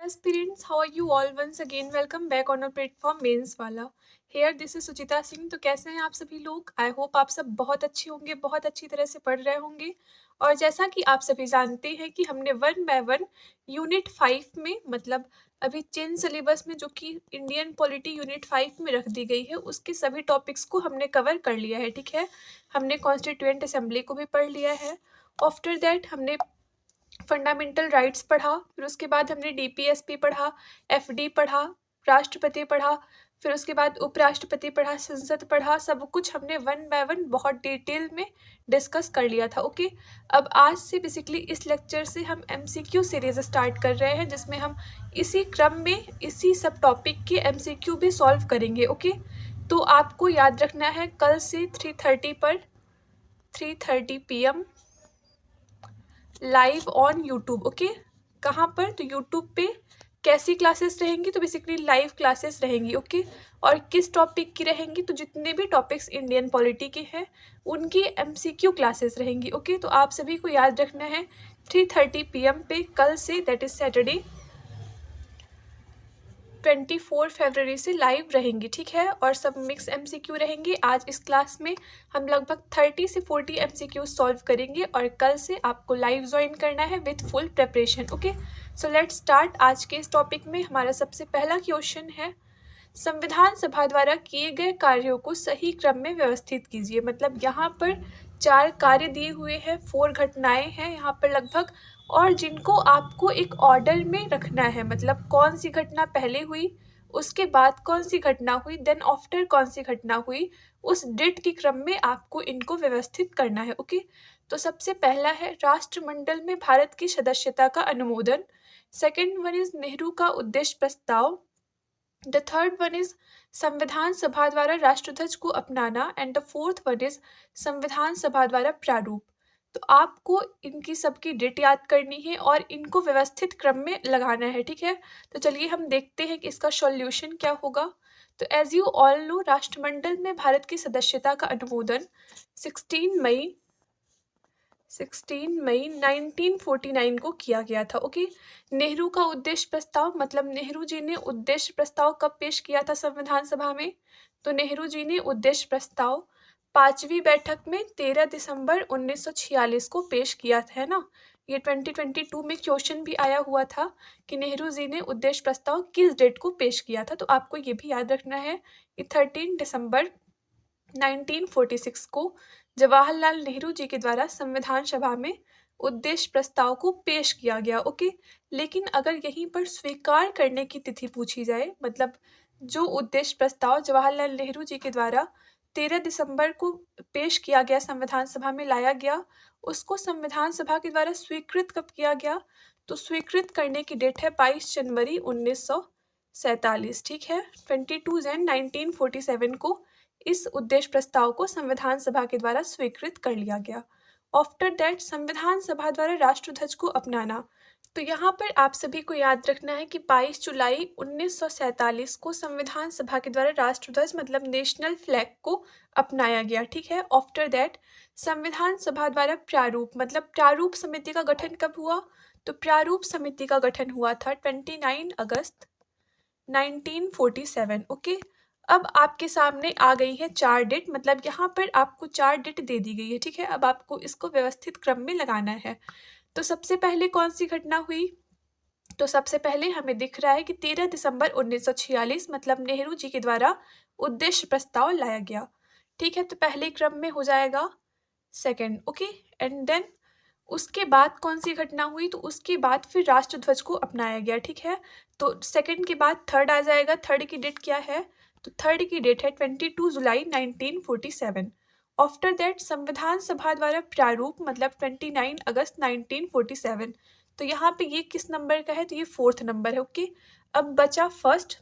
Aspirants, how are you all? Once again, welcome back on our platform mains वाला. Here, this is Suchita Singh. तो कैसे हैं आप सभी लोग? आई होप आप सब बहुत अच्छे होंगे, बहुत अच्छी तरह से पढ़ रहे होंगे. और जैसा कि आप सभी जानते हैं कि हमने 1 बाय 1 यूनिट 5 में मतलब अभी चेंज सिलेबस में जो कि इंडियन पॉलिटी यूनिट 5 में रख दी गई है उसके सभी टॉपिक्स को हमने कवर कर लिया है. ठीक है, हमने कॉन्स्टिट्यूएंट असेंबली को भी पढ़ लिया है. आफ्टर दैट हमने फंडामेंटल राइट्स पढ़ा, फिर उसके बाद हमने डीपीएसपी पढ़ा, एफडी पढ़ा, राष्ट्रपति पढ़ा, फिर उसके बाद उपराष्ट्रपति पढ़ा, संसद पढ़ा. सब कुछ हमने 1 बाय 1 बहुत डिटेल में डिस्कस कर लिया था. ओके, अब आज से बेसिकली इस लेक्चर से हम एमसीक्यू सीरीज स्टार्ट कर रहे हैं जिसमें हम इसी क्रम में इसी सब टॉपिक के एमसीक्यू भी सॉल्व करेंगे. ओके, तो आपको याद रखना है कल से 3:30 पर 3:30 PM live on YouTube. Okay, कहाँ पर? तो यूट्यूब पे कैसी क्लासेस रहेंगी? तो बेसिकली लाइव क्लासेस रहेंगी. ओके, और किस टॉपिक की रहेंगी? तो जितने भी टॉपिक्स इंडियन पॉलिटी के हैं उनकी एमसीक्यू क्लासेस रहेंगी. ओके, तो आप सभी को याद रखना है 3:30 PM पे कल से, दैट इज सैटरडे 24 फरवरी से लाइव रहेंगी. ठीक है, और सब मिक्स एमसीक्यू रहेंगे. आज इस क्लास में हम लगभग 30 से 40 एमसीक्यू सॉल्व करेंगे और कल से आपको लाइव ज्वाइन करना है with full preparation. Okay, so let's start. आज के इस टॉपिक में हमारा सबसे पहला क्वेश्चन है, संविधान सभा द्वारा किए गए कार्यों को सही क्रम में व्यवस्थित कीजिए. मतलब यहाँ पर 4 कार्य दिए हुए हैं, 4 घटनाएं हैं यहाँ पर लगभग, और जिनको आपको एक ऑर्डर में रखना है. मतलब कौन सी घटना पहले हुई, उसके बाद कौन सी घटना हुई, देन आफ्टर कौन सी घटना हुई, उस डेट के क्रम में आपको इनको व्यवस्थित करना है. ओके, तो सबसे पहला है राष्ट्रमंडल में भारत की सदस्यता का अनुमोदन. सेकेंड वन इज नेहरू का उद्देश्य प्रस्ताव. द थर्ड वन इज संविधान सभा द्वारा राष्ट्रध्वज को अपनाना. And the fourth one is संविधान सभा द्वारा प्रारूप. तो आपको इनकी सबकी डेट याद करनी है और इनको व्यवस्थित क्रम में लगाना है. ठीक है, तो चलिए हम देखते हैं कि इसका सॉल्यूशन क्या होगा. तो एज यू ऑल नो, राष्ट्रमंडल में भारत की सदस्यता का अनुमोदन 16 मई 1949 को किया गया था. ओके, नेहरू का उद्देश्य प्रस्ताव, मतलब नेहरू जी ने उद्देश्य प्रस्ताव कब पेश किया था संविधान सभा में? तो नेहरू जी ने उद्देश्य प्रस्ताव 5वीं बैठक में 13 दिसंबर 1946 को पेश किया था, है ना. ये 2022 में क्वेश्चन भी आया हुआ था कि नेहरू जी ने उद्देश्य प्रस्ताव किस डेट को पेश किया था. तो आपको ये भी याद रखना है कि 13 दिसंबर 1946 को जवाहरलाल नेहरू जी के द्वारा संविधान सभा में उद्देश्य प्रस्ताव को पेश किया गया. ओके, लेकिन अगर यहीं पर स्वीकार करने की तिथि पूछी जाए, मतलब जो उद्देश्य प्रस्ताव जवाहरलाल नेहरू जी के द्वारा 13 दिसंबर को पेश किया गया, संविधान सभा में लाया गया, उसको संविधान सभा के द्वारा स्वीकृत कब किया गया? तो स्वीकृत करने की डेट है 22 जनवरी 1947. ठीक है, 22 जन 1947 को इस उद्देश्य प्रस्ताव को संविधान सभा के द्वारा स्वीकृत कर लिया गया. आफ्टर दैट संविधान सभा द्वारा राष्ट्रध्वज को अपनाना. तो यहाँ पर आप सभी को याद रखना है कि 22 जुलाई 1947 को संविधान सभा के द्वारा राष्ट्रध्वज मतलब नेशनल फ्लैग को अपनाया गया. ठीक है, आफ्टर दैट संविधान सभा द्वारा प्रारूप, मतलब प्रारूप समिति का गठन कब हुआ? तो प्रारूप समिति का गठन हुआ था 29 अगस्त 1947. ओके, अब आपके सामने आ गई है 4 डेट, मतलब यहाँ पर आपको 4 डेट दे दी गई है. ठीक है, अब आपको इसको व्यवस्थित क्रम में लगाना है. तो सबसे पहले कौन सी घटना हुई? तो सबसे पहले हमें दिख रहा है कि 13 दिसंबर 1946 मतलब नेहरू जी के द्वारा उद्देश्य प्रस्ताव लाया गया. ठीक है, तो पहले क्रम में हो जाएगा सेकेंड. ओके, एंड देन उसके बाद कौन सी घटना हुई? तो उसके बाद फिर राष्ट्रध्वज को अपनाया गया. ठीक है, तो सेकेंड के बाद थर्ड आ जाएगा. थर्ड की डेट क्या है? तो थर्ड की डेट है 22 जुलाई 1947. आफ्टर दैट संविधान सभा द्वारा प्रारूप मतलब 29 अगस्त 1947. तो यहाँ पे ये किस नंबर का है? तो ये 4th नंबर है. ओके, अब बचा फर्स्ट,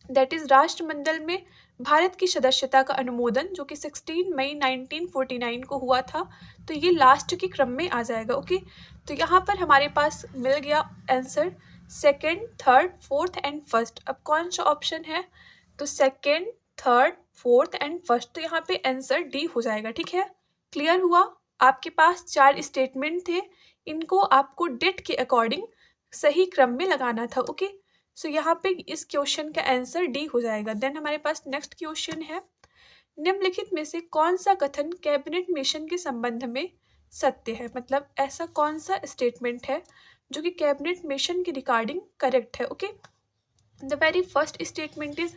दैट इज राष्ट्रमंडल में भारत की सदस्यता का अनुमोदन जो कि 16 मई 1949 को हुआ था. तो ये लास्ट के क्रम में आ जाएगा. ओके, तो यहाँ पर हमारे पास मिल गया answer second, third, fourth and first. अब कौन सा ऑप्शन है? तो second, third, fourth and first. तो यहाँ पे आंसर डी हो जाएगा. ठीक है, क्लियर हुआ? आपके पास 4 स्टेटमेंट थे, इनको आपको डेट के अकॉर्डिंग सही क्रम में लगाना था। ओके, सो यहाँ पे इस क्वेश्चन का आंसर डी हो जाएगा। देन हमारे पास नेक्स्ट क्वेश्चन है, निम्नलिखित में से कौन सा कथन कैबिनेट मिशन के संबंध में सत्य है, मतलब ऐसा कौन सा स्टेटमेंट है जो कि कैबिनेट मिशन की रिगार्डिंग करेक्ट है। Okay, the very first statement is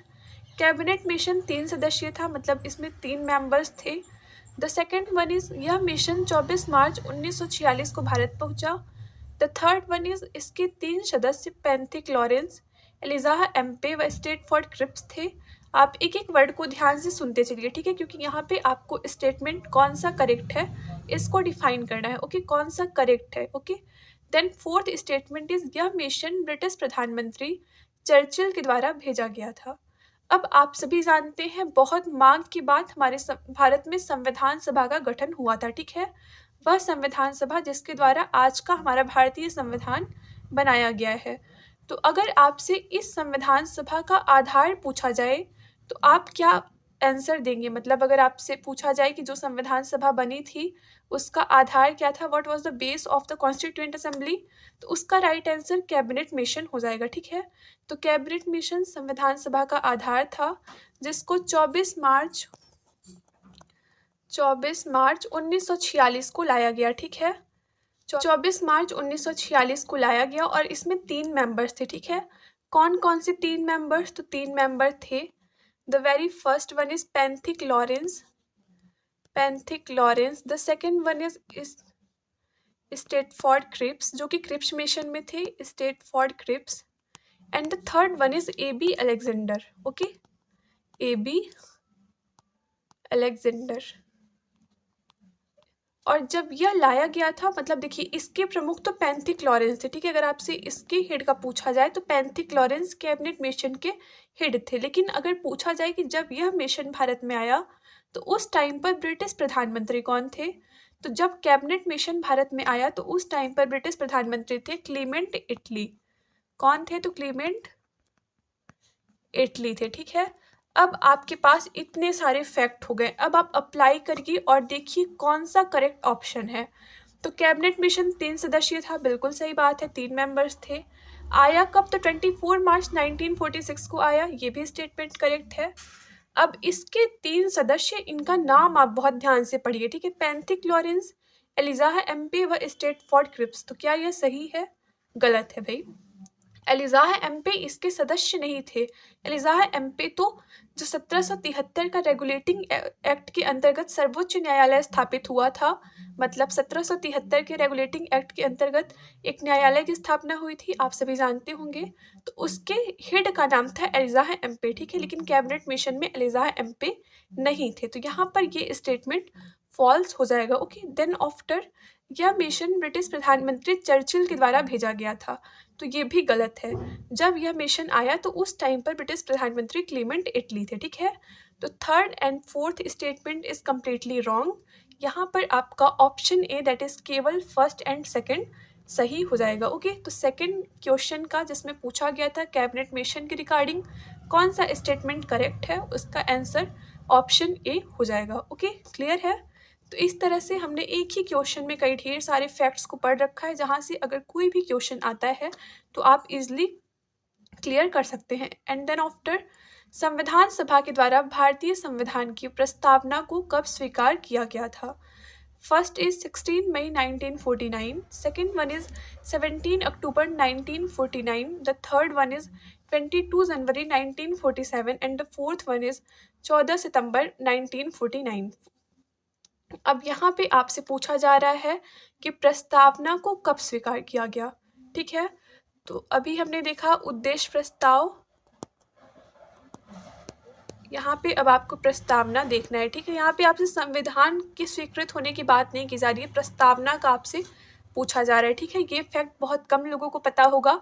cabinet mission 3 सदस्यीय था, मतलब इसमें 3 मेंबर्स थे। द सेकेंड वन इज यह मिशन 24 मार्च 1946 को भारत पहुंचा। द थर्ड वन इज इसके 3 सदस्य पैंथिक लॉरेंस, एलिजाह एम्पे व स्टेटफोर्ड क्रिप्स थे। आप एक एक वर्ड को ध्यान से सुनते चलिए, ठीक है, क्योंकि यहाँ पे आपको स्टेटमेंट कौन सा करेक्ट है इसको डिफाइन करना है। ओके, कौन सा करेक्ट है। Okay, then fourth statement is यह मिशन ब्रिटिश प्रधानमंत्री चर्चिल के द्वारा भेजा गया था। अब आप सभी जानते हैं बहुत मांग के बाद हमारे भारत में संविधान सभा का गठन हुआ था, ठीक है, वह संविधान सभा जिसके द्वारा आज का हमारा भारतीय संविधान बनाया गया है। तो अगर आपसे इस संविधान सभा का आधार पूछा जाए तो आप क्या आंसर देंगे, मतलब अगर आपसे पूछा जाए कि जो संविधान सभा बनी थी उसका आधार क्या था, what was the base of the constituent assembly, तो उसका राइट आंसर कैबिनेट मिशन हो जाएगा, ठीक है। तो कैबिनेट मिशन संविधान सभा का आधार था, जिसको 24 मार्च 1946 को लाया गया, ठीक है। 24 मार्च 1946 को लाया गया और इसमें 3 मेंबर्स थे, ठीक है। कौन कौन से 3 मेंबर्स, तो 3 मेंबर थे। The very first one is Pethick Lawrence, the second one is Stafford Cripps, जो कि क्रिप्स मिशन में थे, Stafford Cripps, and the third one is A B. Alexander. Okay, A B. Alexander. और जब यह लाया गया था, मतलब देखिए इसके प्रमुख तो पैंथिक लॉरेंस थे, ठीक है, अगर आपसे इसके हेड का पूछा जाए तो पैंथिक लॉरेंस कैबिनेट मिशन के हेड थे। लेकिन अगर पूछा जाए कि जब यह मिशन भारत में आया तो उस टाइम पर ब्रिटिश प्रधानमंत्री कौन थे, तो जब कैबिनेट मिशन भारत में आया तो उस टाइम पर ब्रिटिश प्रधानमंत्री थे क्लीमेंट इटली। कौन थे, तो क्लीमेंट इटली थे, ठीक है। अब आपके पास इतने सारे फैक्ट हो गए, अब आप अप्लाई करिए और देखिए कौन सा करेक्ट ऑप्शन है। तो कैबिनेट मिशन 3 सदस्यीय था, बिल्कुल सही बात है, 3 मेंबर्स थे। आया कब, तो 24 मार्च 1946 को आया, ये भी स्टेटमेंट करेक्ट है। अब इसके 3 सदस्य, इनका नाम आप बहुत ध्यान से पढ़िए, ठीक है, पैंथिक लॉरेंस, एलिजाह एम्पे व स्टेटफोर्ड क्रिप्स। तो क्या यह सही है, गलत है भाई। एलिजाह एम्पे इसके सदस्य नहीं थे। एलिजाह एम्पे तो जो 1773 का रेगुलेटिंग एक्ट के अंतर्गत सर्वोच्च न्यायालय स्थापित हुआ था, मतलब 1773 के रेगुलेटिंग एक्ट के अंतर्गत एक न्यायालय की स्थापना हुई थी, आप सभी जानते होंगे, तो उसके हेड का नाम था एलिजाह एम्पे, ठीक है। लेकिन कैबिनेट मिशन में एलिजाह एम्पे नहीं थे, तो यहाँ पर ये स्टेटमेंट फॉल्स हो जाएगा। ओके, देन आफ्टर यह मिशन ब्रिटिश प्रधानमंत्री चर्चिल के द्वारा भेजा गया था, तो ये भी गलत है। जब यह मिशन आया तो उस टाइम पर ब्रिटिश प्रधानमंत्री क्लीमेंट इटली थे, ठीक है। तो third and fourth statement is completely wrong. यहाँ पर आपका ऑप्शन ए, दैट इज केवल फर्स्ट एंड सेकंड सही हो जाएगा। ओके, तो सेकंड क्वेश्चन का जिसमें पूछा गया था कैबिनेट मिशन के रिगार्डिंग कौन सा स्टेटमेंट करेक्ट है, उसका आंसर ऑप्शन ए हो जाएगा। ओके, क्लियर है। तो इस तरह से हमने एक ही क्वेश्चन में कई ढेर सारे फैक्ट्स को पढ़ रखा है, जहाँ से अगर कोई भी क्वेश्चन आता है तो आप इजीली क्लियर कर सकते हैं। एंड देन आफ्टर, संविधान सभा के द्वारा भारतीय संविधान की प्रस्तावना को कब स्वीकार किया गया था। फर्स्ट इज 16 मई 1949, सेकेंड वन इज 17 अक्टूबर 1949, द थर्ड वन इज 22 जनवरी 1947 and the fourth one is 14 सितंबर 1949। अब यहाँ पे आपसे पूछा जा रहा है कि प्रस्तावना को कब स्वीकार किया गया, ठीक है। तो अभी हमने देखा उद्देश्य प्रस्ताव, यहाँ पे अब आपको प्रस्तावना देखना है, ठीक है। यहाँ पे आपसे संविधान के स्वीकृत होने की बात नहीं की जा रही है, प्रस्तावना का आपसे पूछा जा रहा है, ठीक है। ये फैक्ट बहुत कम लोगों को पता होगा,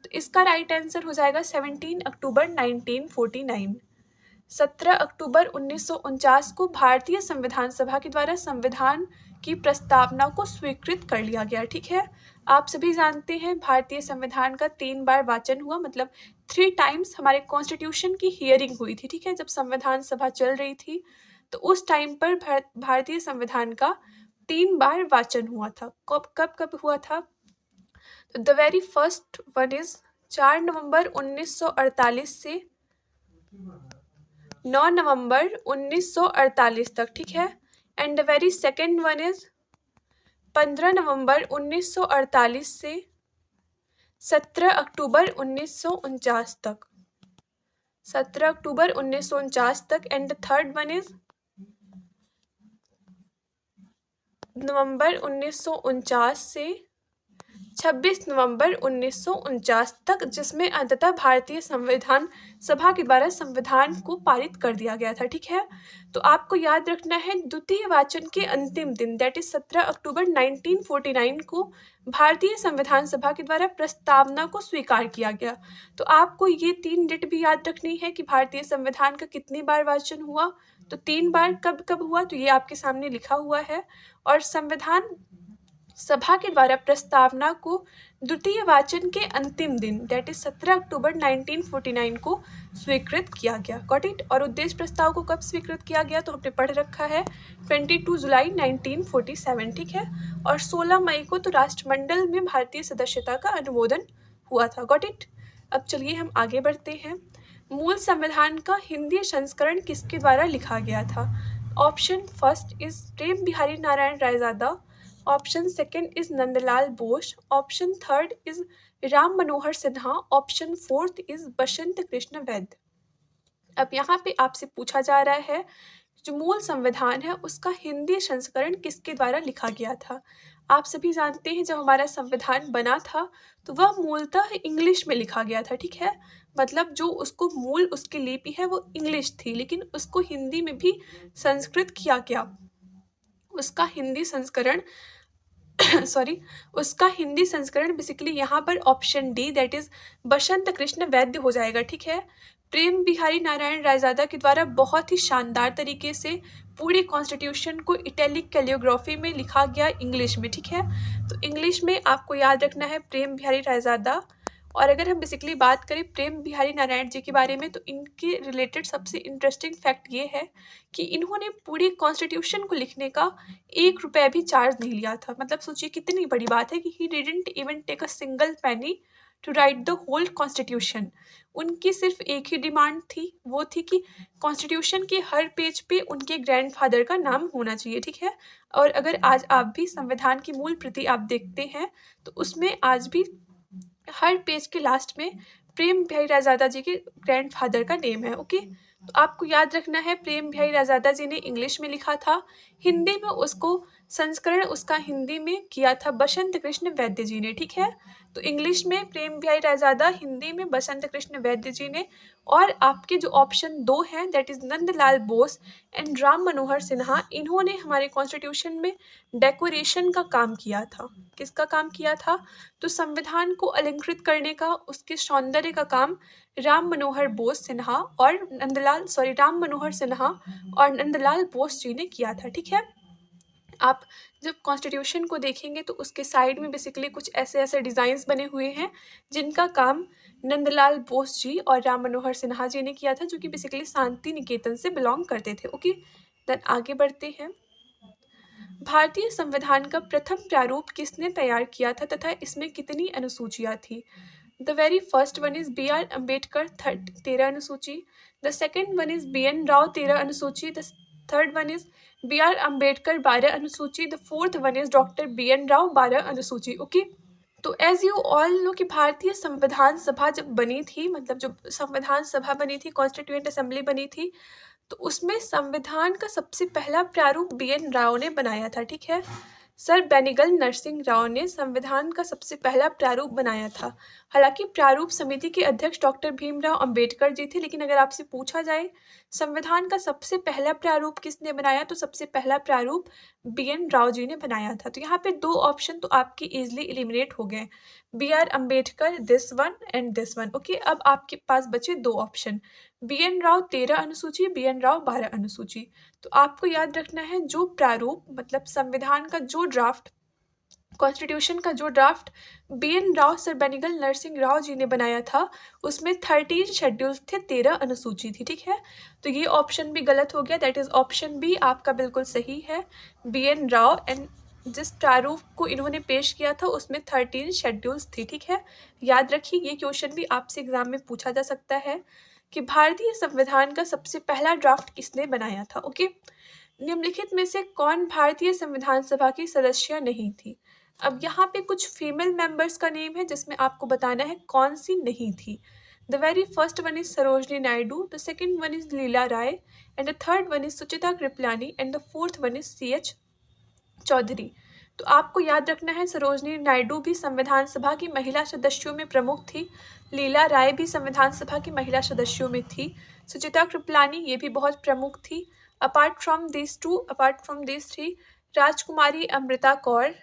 तो इसका राइट आंसर हो जाएगा 17 अक्टूबर 1949। 17 अक्टूबर 1949 को भारतीय संविधान सभा के द्वारा संविधान की प्रस्तावना को स्वीकृत कर लिया गया, ठीक है। आप सभी जानते हैं भारतीय संविधान का 3 बार वाचन हुआ, मतलब 3 टाइम्स हमारे कॉन्स्टिट्यूशन की हियरिंग हुई थी, ठीक है। जब संविधान सभा चल रही थी तो उस टाइम पर भारतीय संविधान का 3 बार वाचन हुआ था। कब कब कब हुआ था, तो the very first one is 4 नवंबर 1948 से 9 नवंबर 1948 तक, ठीक है। And the very second one is 15 नवंबर 1948 से 17 अक्टूबर 1949 तक, 17 अक्टूबर 1949 तक। And the third one is नवंबर 1949 से 26 नवंबर 1949 तक, जिसमें अंततः भारतीय संविधान सभा के द्वारा संविधान को पारित कर दिया गया था, ठीक है। तो आपको याद रखना है द्वितीय वाचन के अंतिम दिन दैट इज 17 अक्टूबर 1949 को भारतीय संविधान सभा के द्वारा प्रस्तावना को स्वीकार किया गया। तो आपको ये 3 डेट भी याद रखनी है कि भारतीय संविधान का कितनी बार वाचन हुआ, तो 3 बार। कब कब हुआ, तो ये आपके सामने लिखा हुआ है। और संविधान सभा के द्वारा प्रस्तावना को द्वितीय वाचन के अंतिम दिन दैट इज 17 अक्टूबर 1949 को स्वीकृत किया गया। Got it. और उद्देश्य प्रस्ताव को कब स्वीकृत किया गया, तो हमने पढ़ रखा है 22 जुलाई 1947, ठीक है। और 16 मई को तो राष्ट्रमंडल में भारतीय सदस्यता का अनुमोदन हुआ था। Got it. अब चलिए हम आगे बढ़ते हैं। मूल संविधान का हिंदी संस्करण किसके द्वारा लिखा गया था। Option first is Prem Bihari Narayan Raizada, option second is Nandlal Bose, option third is Ram Manohar Sinha, option fourth is Basant Krishna Vaidya. अब यहाँ पे आपसे पूछा जा रहा है जो मूल संविधान है उसका हिंदी संस्करण किसके द्वारा लिखा गया था। आप सभी जानते हैं जब हमारा संविधान बना था तो वह मूलतः इंग्लिश में लिखा गया था, ठीक है। मतलब जो उसको मूल उसकी लिपि है वो इंग्लिश थी, लेकिन उसको हिंदी में भी संस्कृत किया गया। उसका हिंदी संस्करण उसका हिंदी संस्करण बेसिकली यहाँ पर option D that is Basant Krishna वैद्य हो जाएगा, ठीक है। प्रेम बिहारी नारायण रायजादा के द्वारा बहुत ही शानदार तरीके से पूरे कॉन्स्टिट्यूशन को इटैलिक कैलियोग्राफी में लिखा गया इंग्लिश में, ठीक है। तो इंग्लिश में आपको याद रखना है प्रेम बिहारी रायजादा। और अगर हम बेसिकली बात करें प्रेम बिहारी नारायण जी के बारे में तो इनके रिलेटेड सबसे इंटरेस्टिंग फैक्ट ये है कि इन्होंने पूरी कॉन्स्टिट्यूशन को लिखने का 1 रुपया भी चार्ज नहीं लिया था। मतलब सोचिए कितनी बड़ी बात है कि he didn't even take a single penny to write the whole constitution. उनकी सिर्फ एक ही डिमांड थी, वो थी कि कॉन्स्टिट्यूशन के हर पेज पे उनके ग्रैंडफादर का नाम होना चाहिए, ठीक है। और अगर आज आप भी संविधान की मूल प्रति आप देखते हैं तो उसमें आज भी हर पेज के लास्ट में प्रेम बिहारी रायजादा जी के ग्रैंडफादर का नेम है, ओके। तो आपको याद रखना है प्रेम बिहारी रायजादा जी ने इंग्लिश में लिखा था, हिंदी में उसको संस्करण उसका हिंदी में किया था बसंत कृष्ण वैद्य जी ने, ठीक है। तो इंग्लिश में प्रेम बिहारी रायजादा, हिंदी में बसंत कृष्ण वैद्य जी ने। और आपके जो ऑप्शन 2 हैं that is Nandlal Bose and Ram Manohar Sinha, इन्होंने हमारे कॉन्स्टिट्यूशन में डेकोरेशन का काम किया था। किसका काम किया था, तो संविधान को अलंकृत करने का, उसके सौंदर्य का काम राम मनोहर सिन्हा और नंदलाल बोस जी ने किया था, ठीक है। आप जब कॉन्स्टिट्यूशन को देखेंगे तो उसके साइड में बेसिकली कुछ ऐसे ऐसे डिज़ाइंस बने हुए हैं जिनका काम नंदलाल बोस जी और राम मनोहर सिन्हा जी ने किया था, जो कि बेसिकली शांति निकेतन से बिलोंग करते थे, ओके। देन आगे बढ़ते हैं। भारतीय संविधान का प्रथम प्रारूप किसने तैयार किया था तथा इसमें कितनी अनुसूचियाँ थी। The very first one is B R Ambedkar 13 अनुसूची, the second one is B N Rau 13 अनुसूची, the third one is B R Ambedkar 12 अनुसूची, the fourth one is doctor B N Rau 12 अनुसूची, ओके। तो एज यू ऑल नो कि भारतीय संविधान सभा जब बनी थी, मतलब जब संविधान सभा बनी थी, कॉन्स्टिट्यूएंट असेंबली बनी थी, तो उसमें संविधान का सबसे पहला प्रारूप बी एन राव ने बनाया था, ठीक है। सर बेनिगल नरसिंह राव ने संविधान का सबसे पहला प्रारूप बनाया था। हालांकि प्रारूप समिति के अध्यक्ष डॉक्टर भीमराव अंबेडकर जी थे, लेकिन अगर आपसे पूछा जाए संविधान का सबसे पहला प्रारूप किसने बनाया, तो सबसे पहला प्रारूप बी एन राव जी ने बनाया था। तो यहाँ पे 2 ऑप्शन तो आपके इजिली एलिमिनेट हो गए, B R Ambedkar this one and this one, okay. अब आपके पास बचे 2 ऑप्शन, बी एन राव 13 अनुसूची, बी एन राव 12 अनुसूची। तो आपको याद रखना है जो प्रारूप मतलब संविधान का जो ड्राफ्ट, कॉन्स्टिट्यूशन का जो draft B N Rao sir Benegal Narsingh Rao ji ने बनाया था उसमें 13 शेड्यूल्स थे, 13 अनुसूची थी, ठीक है। तो ये ऑप्शन भी गलत हो गया, दैट इज ऑप्शन बी आपका बिल्कुल सही है, बी एन राव एंड जिस प्रारूप को इन्होंने पेश किया था उसमें 13 शेड्यूल्स थी, ठीक है। याद रखिए ये क्वेश्चन भी आपसे एग्जाम में पूछा जा सकता है कि भारतीय संविधान का सबसे पहला ड्राफ्ट किसने बनाया था। ओके, निम्नलिखित में से कौन भारतीय संविधान सभा की सदस्य नहीं थी। अब यहाँ पे कुछ फीमेल मेंबर्स का नेम है जिसमें आपको बताना है कौन सी नहीं थी। The very first one is Sarojini Naidu, the second one is Leela Roy, and the third one is Sucheta Kripalani, and the fourth one is CH Chaudhary. तो आपको याद रखना है सरोजनी नायडू भी संविधान सभा की महिला सदस्यों में प्रमुख थी, लीला राय भी संविधान सभा की महिला सदस्यों में थी, सुचिता कृपलानी ये भी बहुत प्रमुख थी। अपार्ट फ्रॉम दिस थ्री, राजकुमारी अमृता कौर,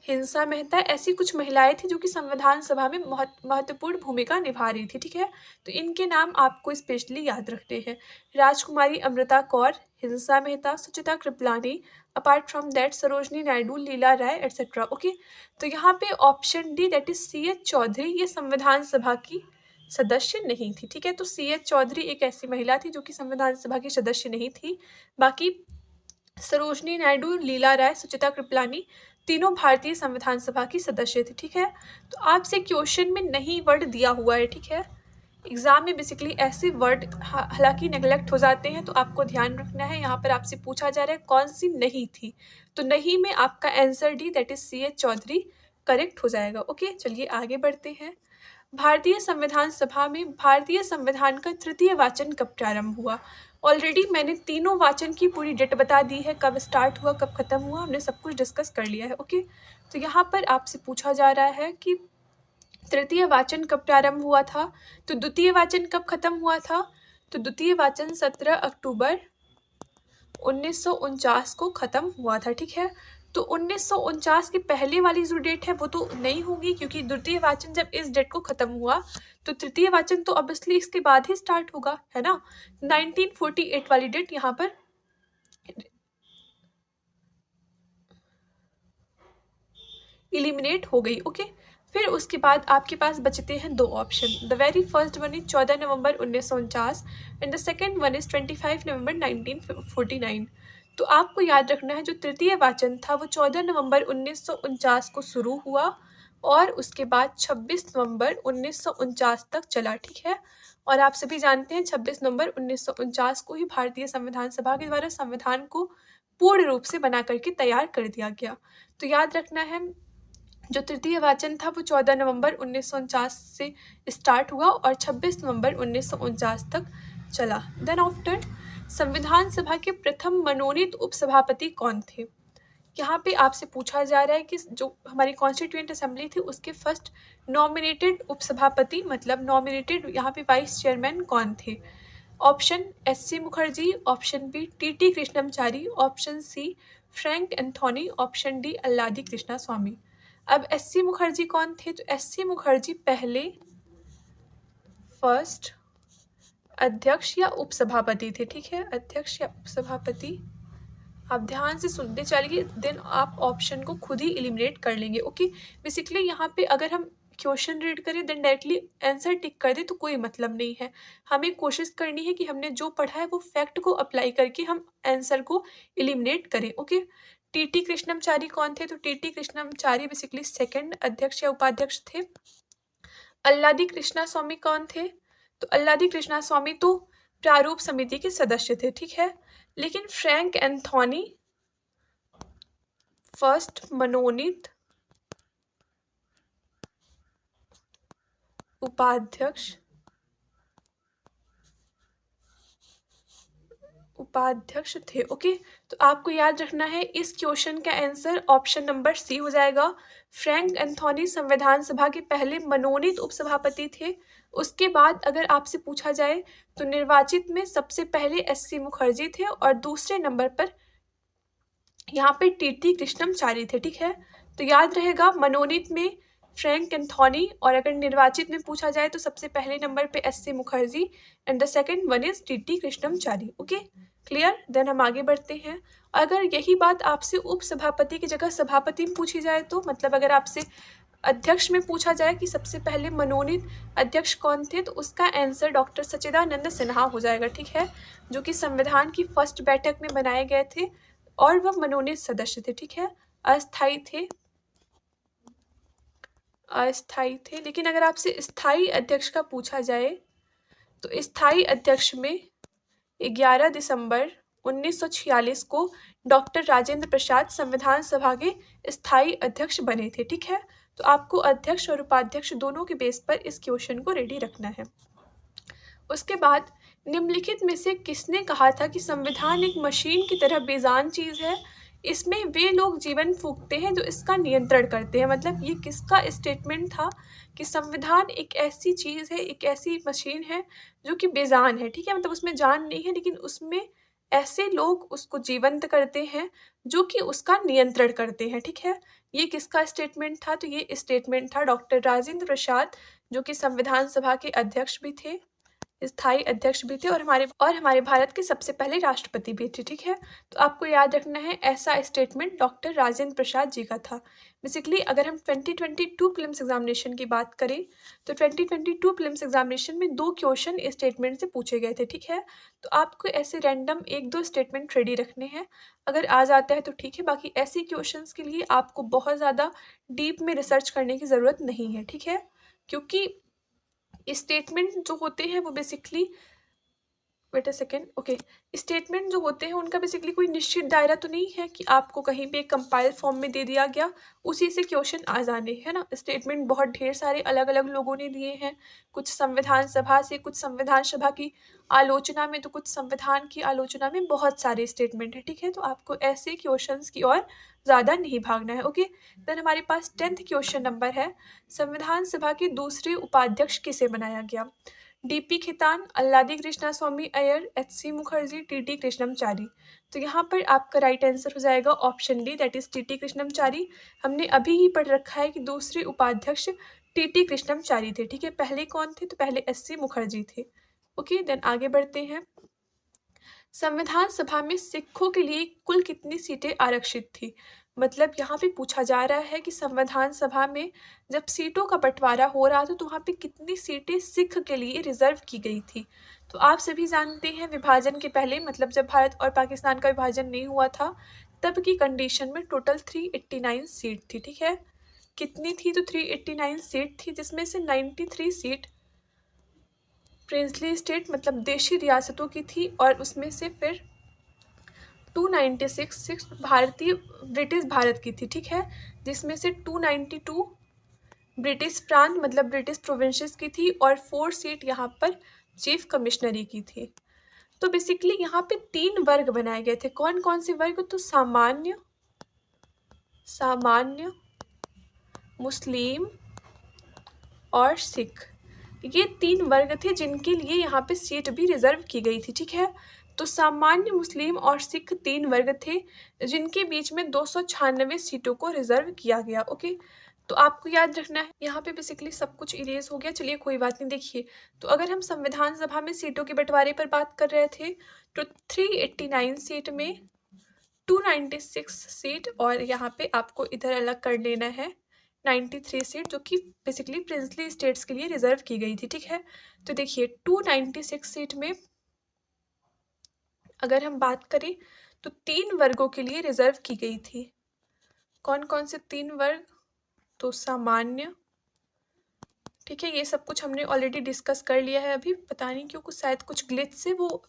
हिंसा मेहता, ऐसी कुछ महिलाएं थी जो कि संविधान सभा में महत्वपूर्ण भूमिका निभा रही थी, ठीक है। तो इनके नाम आपको स्पेशली याद रखने हैं, राजकुमारी Amrita Kaur, Hansa Mehta, Sucheta Kripalani, apart from that Sarojini Naidu, Leela Roy etcetera. Okay, तो यहाँ पे option D that is CH Chaudhary ये संविधान सभा की सदस्य नहीं थी, ठीक है। तो CH चौधरी एक ऐसी महिला थी जो कि संविधान सभा की सदस्य नहीं थी। बाकी सरोजनी नायडू, लीला राय, सुचिता कृपलानी तीनों भारतीय संविधान सभा की सदस्य थे, ठीक है। तो आपसे क्वेश्चन में नहीं वर्ड दिया हुआ है, ठीक है। एग्जाम में बेसिकली ऐसे वर्ड हालांकि नेग्लेक्ट हो जाते हैं, तो आपको ध्यान रखना है। यहाँ पर आपसे पूछा जा रहा है कौन सी नहीं थी, तो नहीं में आपका answer D that is CH Chaudhary correct हो जाएगा। ओके, चलिए आगे बढ़ते हैं। भारतीय संविधान सभा में भारतीय संविधान का तृतीय वाचन कब प्रारंभ हुआ। ऑलरेडी मैंने तीनों वाचन की पूरी डेट बता दी है, कब स्टार्ट हुआ कब खत्म हुआ, हमने सब कुछ डिस्कस कर लिया है। ओके, तो यहाँ पर आपसे पूछा जा रहा है कि तृतीय वाचन कब प्रारंभ हुआ था, तो द्वितीय वाचन कब खत्म हुआ था। तो द्वितीय वाचन 17 अक्टूबर 1949 को खत्म हुआ था, ठीक है। तो 1949 के पहले वाली जो डेट है वो तो नहीं होगी, क्योंकि द्वितीय वाचन जब इस डेट को खत्म हुआ तो तृतीय वाचन तो ऑब्वियसली इसके बाद ही स्टार्ट होगा, है ना। 1948 वाली डेट यहाँ पर इलिमिनेट हो गई। ओके, फिर उसके बाद आपके पास बचते हैं दो option. The very first one is 14 November 1949 and the second one is 25 नवंबर 1949। तो आपको याद रखना है जो तृतीय वाचन था वो 14 नवंबर 1949 को शुरू हुआ और उसके बाद 26 नवंबर 1949 तक चला, ठीक है। और आप सभी जानते हैं 26 नवंबर 1949 को ही भारतीय संविधान सभा के द्वारा संविधान को पूर्ण रूप से बना करके तैयार कर दिया गया। तो याद रखना है जो तृतीय वाचन था वो 14 नवंबर 1949 से स्टार्ट हुआ और 26 नवंबर 1949 तक चला। देन आफ्टर संविधान सभा के प्रथम मनोनीत उपसभापति कौन थे। यहाँ पे आपसे पूछा जा रहा है कि जो हमारी कॉन्स्टिट्यूएंट असेंबली थी उसके फर्स्ट नॉमिनेटेड उपसभापति मतलब नॉमिनेटेड यहाँ पे वाइस चेयरमैन कौन थे। Option SC Mukherjee, option B TT Krishnamachari, option C Frank Anthony, option D Alladi Krishna Swami. अब SC मुखर्जी कौन थे, तो SC मुखर्जी पहले फर्स्ट अध्यक्ष या उपसभापति थे, ठीक है, अध्यक्ष या उपसभापति। आप ध्यान से सुनते चलिए, देन आप ऑप्शन को खुद ही एलिमिनेट कर लेंगे। ओके, बेसिकली यहाँ पे अगर हम क्वेश्चन रीड करें देन डायरेक्टली आंसर टिक कर दे तो कोई मतलब नहीं है। हमें कोशिश करनी है कि हमने जो पढ़ा है वो फैक्ट को अप्लाई करके हम आंसर को एलिमिनेट करें। ओके, TT कृष्णमचारी कौन थे, तो TT कृष्णमचारी बेसिकली सेकंड अध्यक्ष या उपाध्यक्ष थे। अल्लादी कृष्णा स्वामी कौन थे, तो अल्लादी कृष्णा स्वामी तो प्रारूप समिति के सदस्य थे, ठीक है। लेकिन फ्रैंक एंथोनी फर्स्ट मनोनीत उपाध्यक्ष थे। ओके, तो आपको याद रखना है इस क्वेश्चन का आंसर ऑप्शन नंबर सी हो जाएगा। फ्रैंक एंथोनी संविधान सभा के पहले मनोनीत उपसभापति थे। उसके बाद अगर आपसे पूछा जाए तो निर्वाचित में सबसे पहले SC मुखर्जी थे और दूसरे नंबर पर यहाँ पे TT कृष्णमचारी थे, ठीक है। तो याद रहेगा मनोनीत में फ्रैंक एंथोनी और अगर निर्वाचित में पूछा जाए तो सबसे पहले नंबर पे SC Mukherjee and the second one is TT Krishnamachari. Okay, clear. Then हम आगे बढ़ते हैं। अगर यही बात आपसे उपसभापति की जगह सभापति में पूछी जाए तो मतलब अगर आपसे अध्यक्ष में पूछा जाए कि सबसे पहले मनोनीत अध्यक्ष कौन थे तो उसका आंसर डॉक्टर सच्चिदानंद सिन्हा हो जाएगा, ठीक है, जो कि संविधान की फर्स्ट बैठक में बनाए गए थे और वह मनोनीत सदस्य थे, ठीक है, अस्थायी थे, अस्थायी थे। लेकिन अगर आपसे स्थायी अध्यक्ष का पूछा जाए तो स्थायी अध्यक्ष में 11 दिसंबर 1946 को डॉक्टर राजेंद्र प्रसाद संविधान सभा के स्थायी अध्यक्ष बने थे, ठीक है। तो आपको अध्यक्ष और उपाध्यक्ष दोनों के बेस पर इस क्वेश्चन को रेडी रखना है। उसके बाद निम्नलिखित में से किसने कहा था कि संविधान एक मशीन की तरह बेजान चीज़ है, इसमें वे लोग जीवन फूंकते हैं जो इसका नियंत्रण करते हैं। मतलब ये किसका स्टेटमेंट था कि संविधान एक ऐसी चीज़ है, एक ऐसी मशीन है जो कि बेजान है, ठीक है, मतलब उसमें जान नहीं है, लेकिन उसमें ऐसे लोग उसको जीवंत करते हैं जो कि उसका नियंत्रण करते हैं, ठीक है। ये किसका स्टेटमेंट था? तो ये स्टेटमेंट था डॉक्टर राजेंद्र प्रसाद, जो कि संविधान सभा के अध्यक्ष भी थे, स्थायी अध्यक्ष भी थे, और हमारे भारत के सबसे पहले राष्ट्रपति भी थे, ठीक है। तो आपको याद रखना है ऐसा स्टेटमेंट डॉक्टर राजेंद्र प्रसाद जी का था। बेसिकली अगर हम 2022 प्रीलिम्स एग्जामिनेशन की बात करें तो 2022 प्रीलिम्स एग्जामिनेशन में 2 क्वेश्चन इस स्टेटमेंट से पूछे गए थे, ठीक है। तो आपको ऐसे रैंडम 1-2 स्टेटमेंट रेडी रखने हैं, अगर आ जाता है तो ठीक है, बाकी ऐसे क्वेश्चंस के लिए आपको बहुत ज़्यादा डीप में रिसर्च करने की ज़रूरत नहीं है, ठीक है, क्योंकि स्टेटमेंट जो होते हैं वो basically wait a second, okay, statement जो होते हैं उनका बेसिकली कोई निश्चित दायरा तो नहीं है कि आपको कहीं पे कंपाइल फॉर्म में दे दिया गया उसी से क्वेश्चन आ जाने, है ना। स्टेटमेंट बहुत ढेर सारे अलग अलग लोगों ने दिए हैं, कुछ संविधान सभा से, कुछ संविधान सभा की आलोचना में, तो कुछ संविधान की आलोचना में, बहुत सारे स्टेटमेंट है, ठीक है। तो आपको ऐसे क्वेश्चंस की ओर ज़्यादा नहीं भागना है, ओके। देन हमारे पास 10th क्वेश्चन नंबर है, संविधान सभा के दूसरे उपाध्यक्ष किसे बनाया गया? डीपी खेतान, अल्लादी कृष्णा स्वामी अय्यर, एच.सी. मुखर्जी, टी.टी. कृष्णमचारी। तो यहाँ पर आपका राइट आंसर हो जाएगा option D, that is TT. Krishnamachari. हमने अभी ही पढ़ रखा है कि दूसरे उपाध्यक्ष टी.टी. कृष्णमचारी थे, ठीक है। पहले कौन थे? तो पहले एच.सी. मुखर्जी थे, ओके। देन आगे बढ़ते हैं। संविधान सभा में सिखों के लिए कुल कितनी सीटें आरक्षित थी? मतलब यहाँ पे पूछा जा रहा है कि संविधान सभा में जब सीटों का बंटवारा हो रहा था तो वहाँ पे कितनी सीटें सिख के लिए रिजर्व की गई थी। तो आप सभी जानते हैं विभाजन के पहले, मतलब जब भारत और पाकिस्तान का विभाजन नहीं हुआ था, तब की कंडीशन में टोटल 389 सीट थी, ठीक है। कितनी थी? तो 389 सीट थी, जिसमें से 93 सीट प्रिंसली स्टेट मतलब देशी रियासतों की थी, और उसमें से फिर 296 भारतीय ब्रिटिश भारत की थी, ठीक है, जिसमें से 292 ब्रिटिश प्रांत मतलब ब्रिटिश प्रोविंसेस की थी, और 4 सीट यहाँ पर चीफ कमिश्नरी की थी। तो बेसिकली यहाँ पे 3 वर्ग बनाए गए थे। कौन कौन से वर्ग? तो सामान्य, मुस्लिम और सिख, ये 3 वर्ग थे जिनके लिए यहाँ पे सीट भी रिजर्व की गई थी, ठीक है। तो सामान्य, मुस्लिम और सिख 3 वर्ग थे जिनके बीच में 296 सीटों को रिजर्व किया गया, ओके। तो आपको याद रखना है, यहाँ पे बेसिकली सब कुछ इरेज हो गया, चलिए कोई बात नहीं। देखिए, तो अगर हम संविधान सभा में सीटों के बंटवारे पर बात कर रहे थे तो 389 सीट में 296 सीट, और यहाँ पे आपको इधर अलग कर लेना है 93 सीट, जो कि बेसिकली प्रिंसली स्टेट्स के लिए रिजर्व की गई थी, ठीक है। तो देखिए 296 सीट में अगर हम बात करें तो 3 वर्गों के लिए रिजर्व की गई थी। कौन कौन से 3 वर्ग? तो सामान्य, ठीक है, ये सब कुछ हमने ऑलरेडी डिस्कस कर लिया है अभी, पता नहीं क्यों कुछ शायद कुछ ग्लिच से वो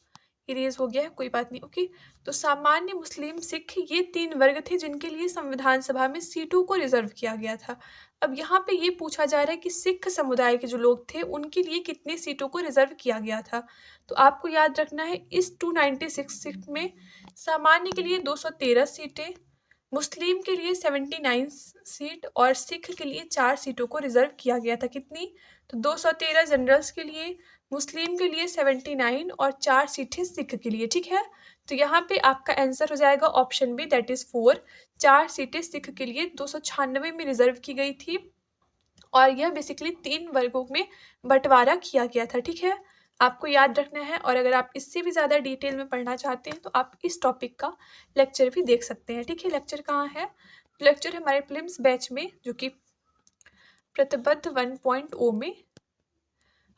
इरेज हो गया है, कोई बात नहीं, ओके। तो सामान्य, मुस्लिम, सिख, ये 3 वर्ग थे जिनके लिए संविधान सभा में सीटों को रिजर्व किया गया था। अब यहाँ पे ये पूछा जा रहा है कि सिख समुदाय के जो लोग थे उनके लिए कितनी सीटों को रिजर्व किया गया था। तो आपको याद रखना है इस 296 सीट में सामान्य के लिए 213 सीटें, मुस्लिम के लिए 79 सीट और सिख के लिए 4 सीटों को रिजर्व किया गया था। कितनी? तो 213 जनरल्स के लिए, मुस्लिम के लिए 79 और 4 सीटें सिख के लिए, ठीक है। तो यहाँ पे आपका आंसर हो जाएगा ऑप्शन बी, दैट इज 4। 4 सीटें सिख के लिए 296 में रिजर्व की गई थी, और यह बेसिकली 3 वर्गों में बंटवारा किया गया था, ठीक है। आपको याद रखना है, और अगर आप इससे भी ज़्यादा डिटेल में पढ़ना चाहते हैं तो आप इस टॉपिक का लेक्चर भी देख सकते हैं, ठीक है। लेक्चर कहाँ है? लेक्चर हमारे प्रीलिम्स बैच में, जो कि प्रतिबद्ध 1.0 में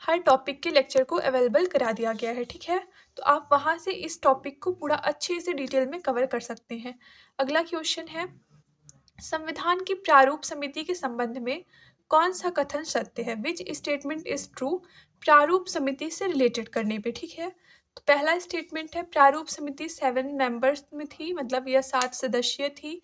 हर टॉपिक के लेक्चर को अवेलेबल करा दिया गया है, ठीक है। तो आप वहाँ से इस टॉपिक को पूरा अच्छे से डिटेल में कवर कर सकते हैं। अगला क्वेश्चन है, संविधान की प्रारूप समिति के संबंध में कौन सा कथन सत्य है? Which statement is true? प्रारूप समिति से रिलेटेड करने पे, ठीक है। तो पहला स्टेटमेंट है, प्रारूप समिति 7 मेंबर्स में थी, मतलब यह 7 सदस्य थी।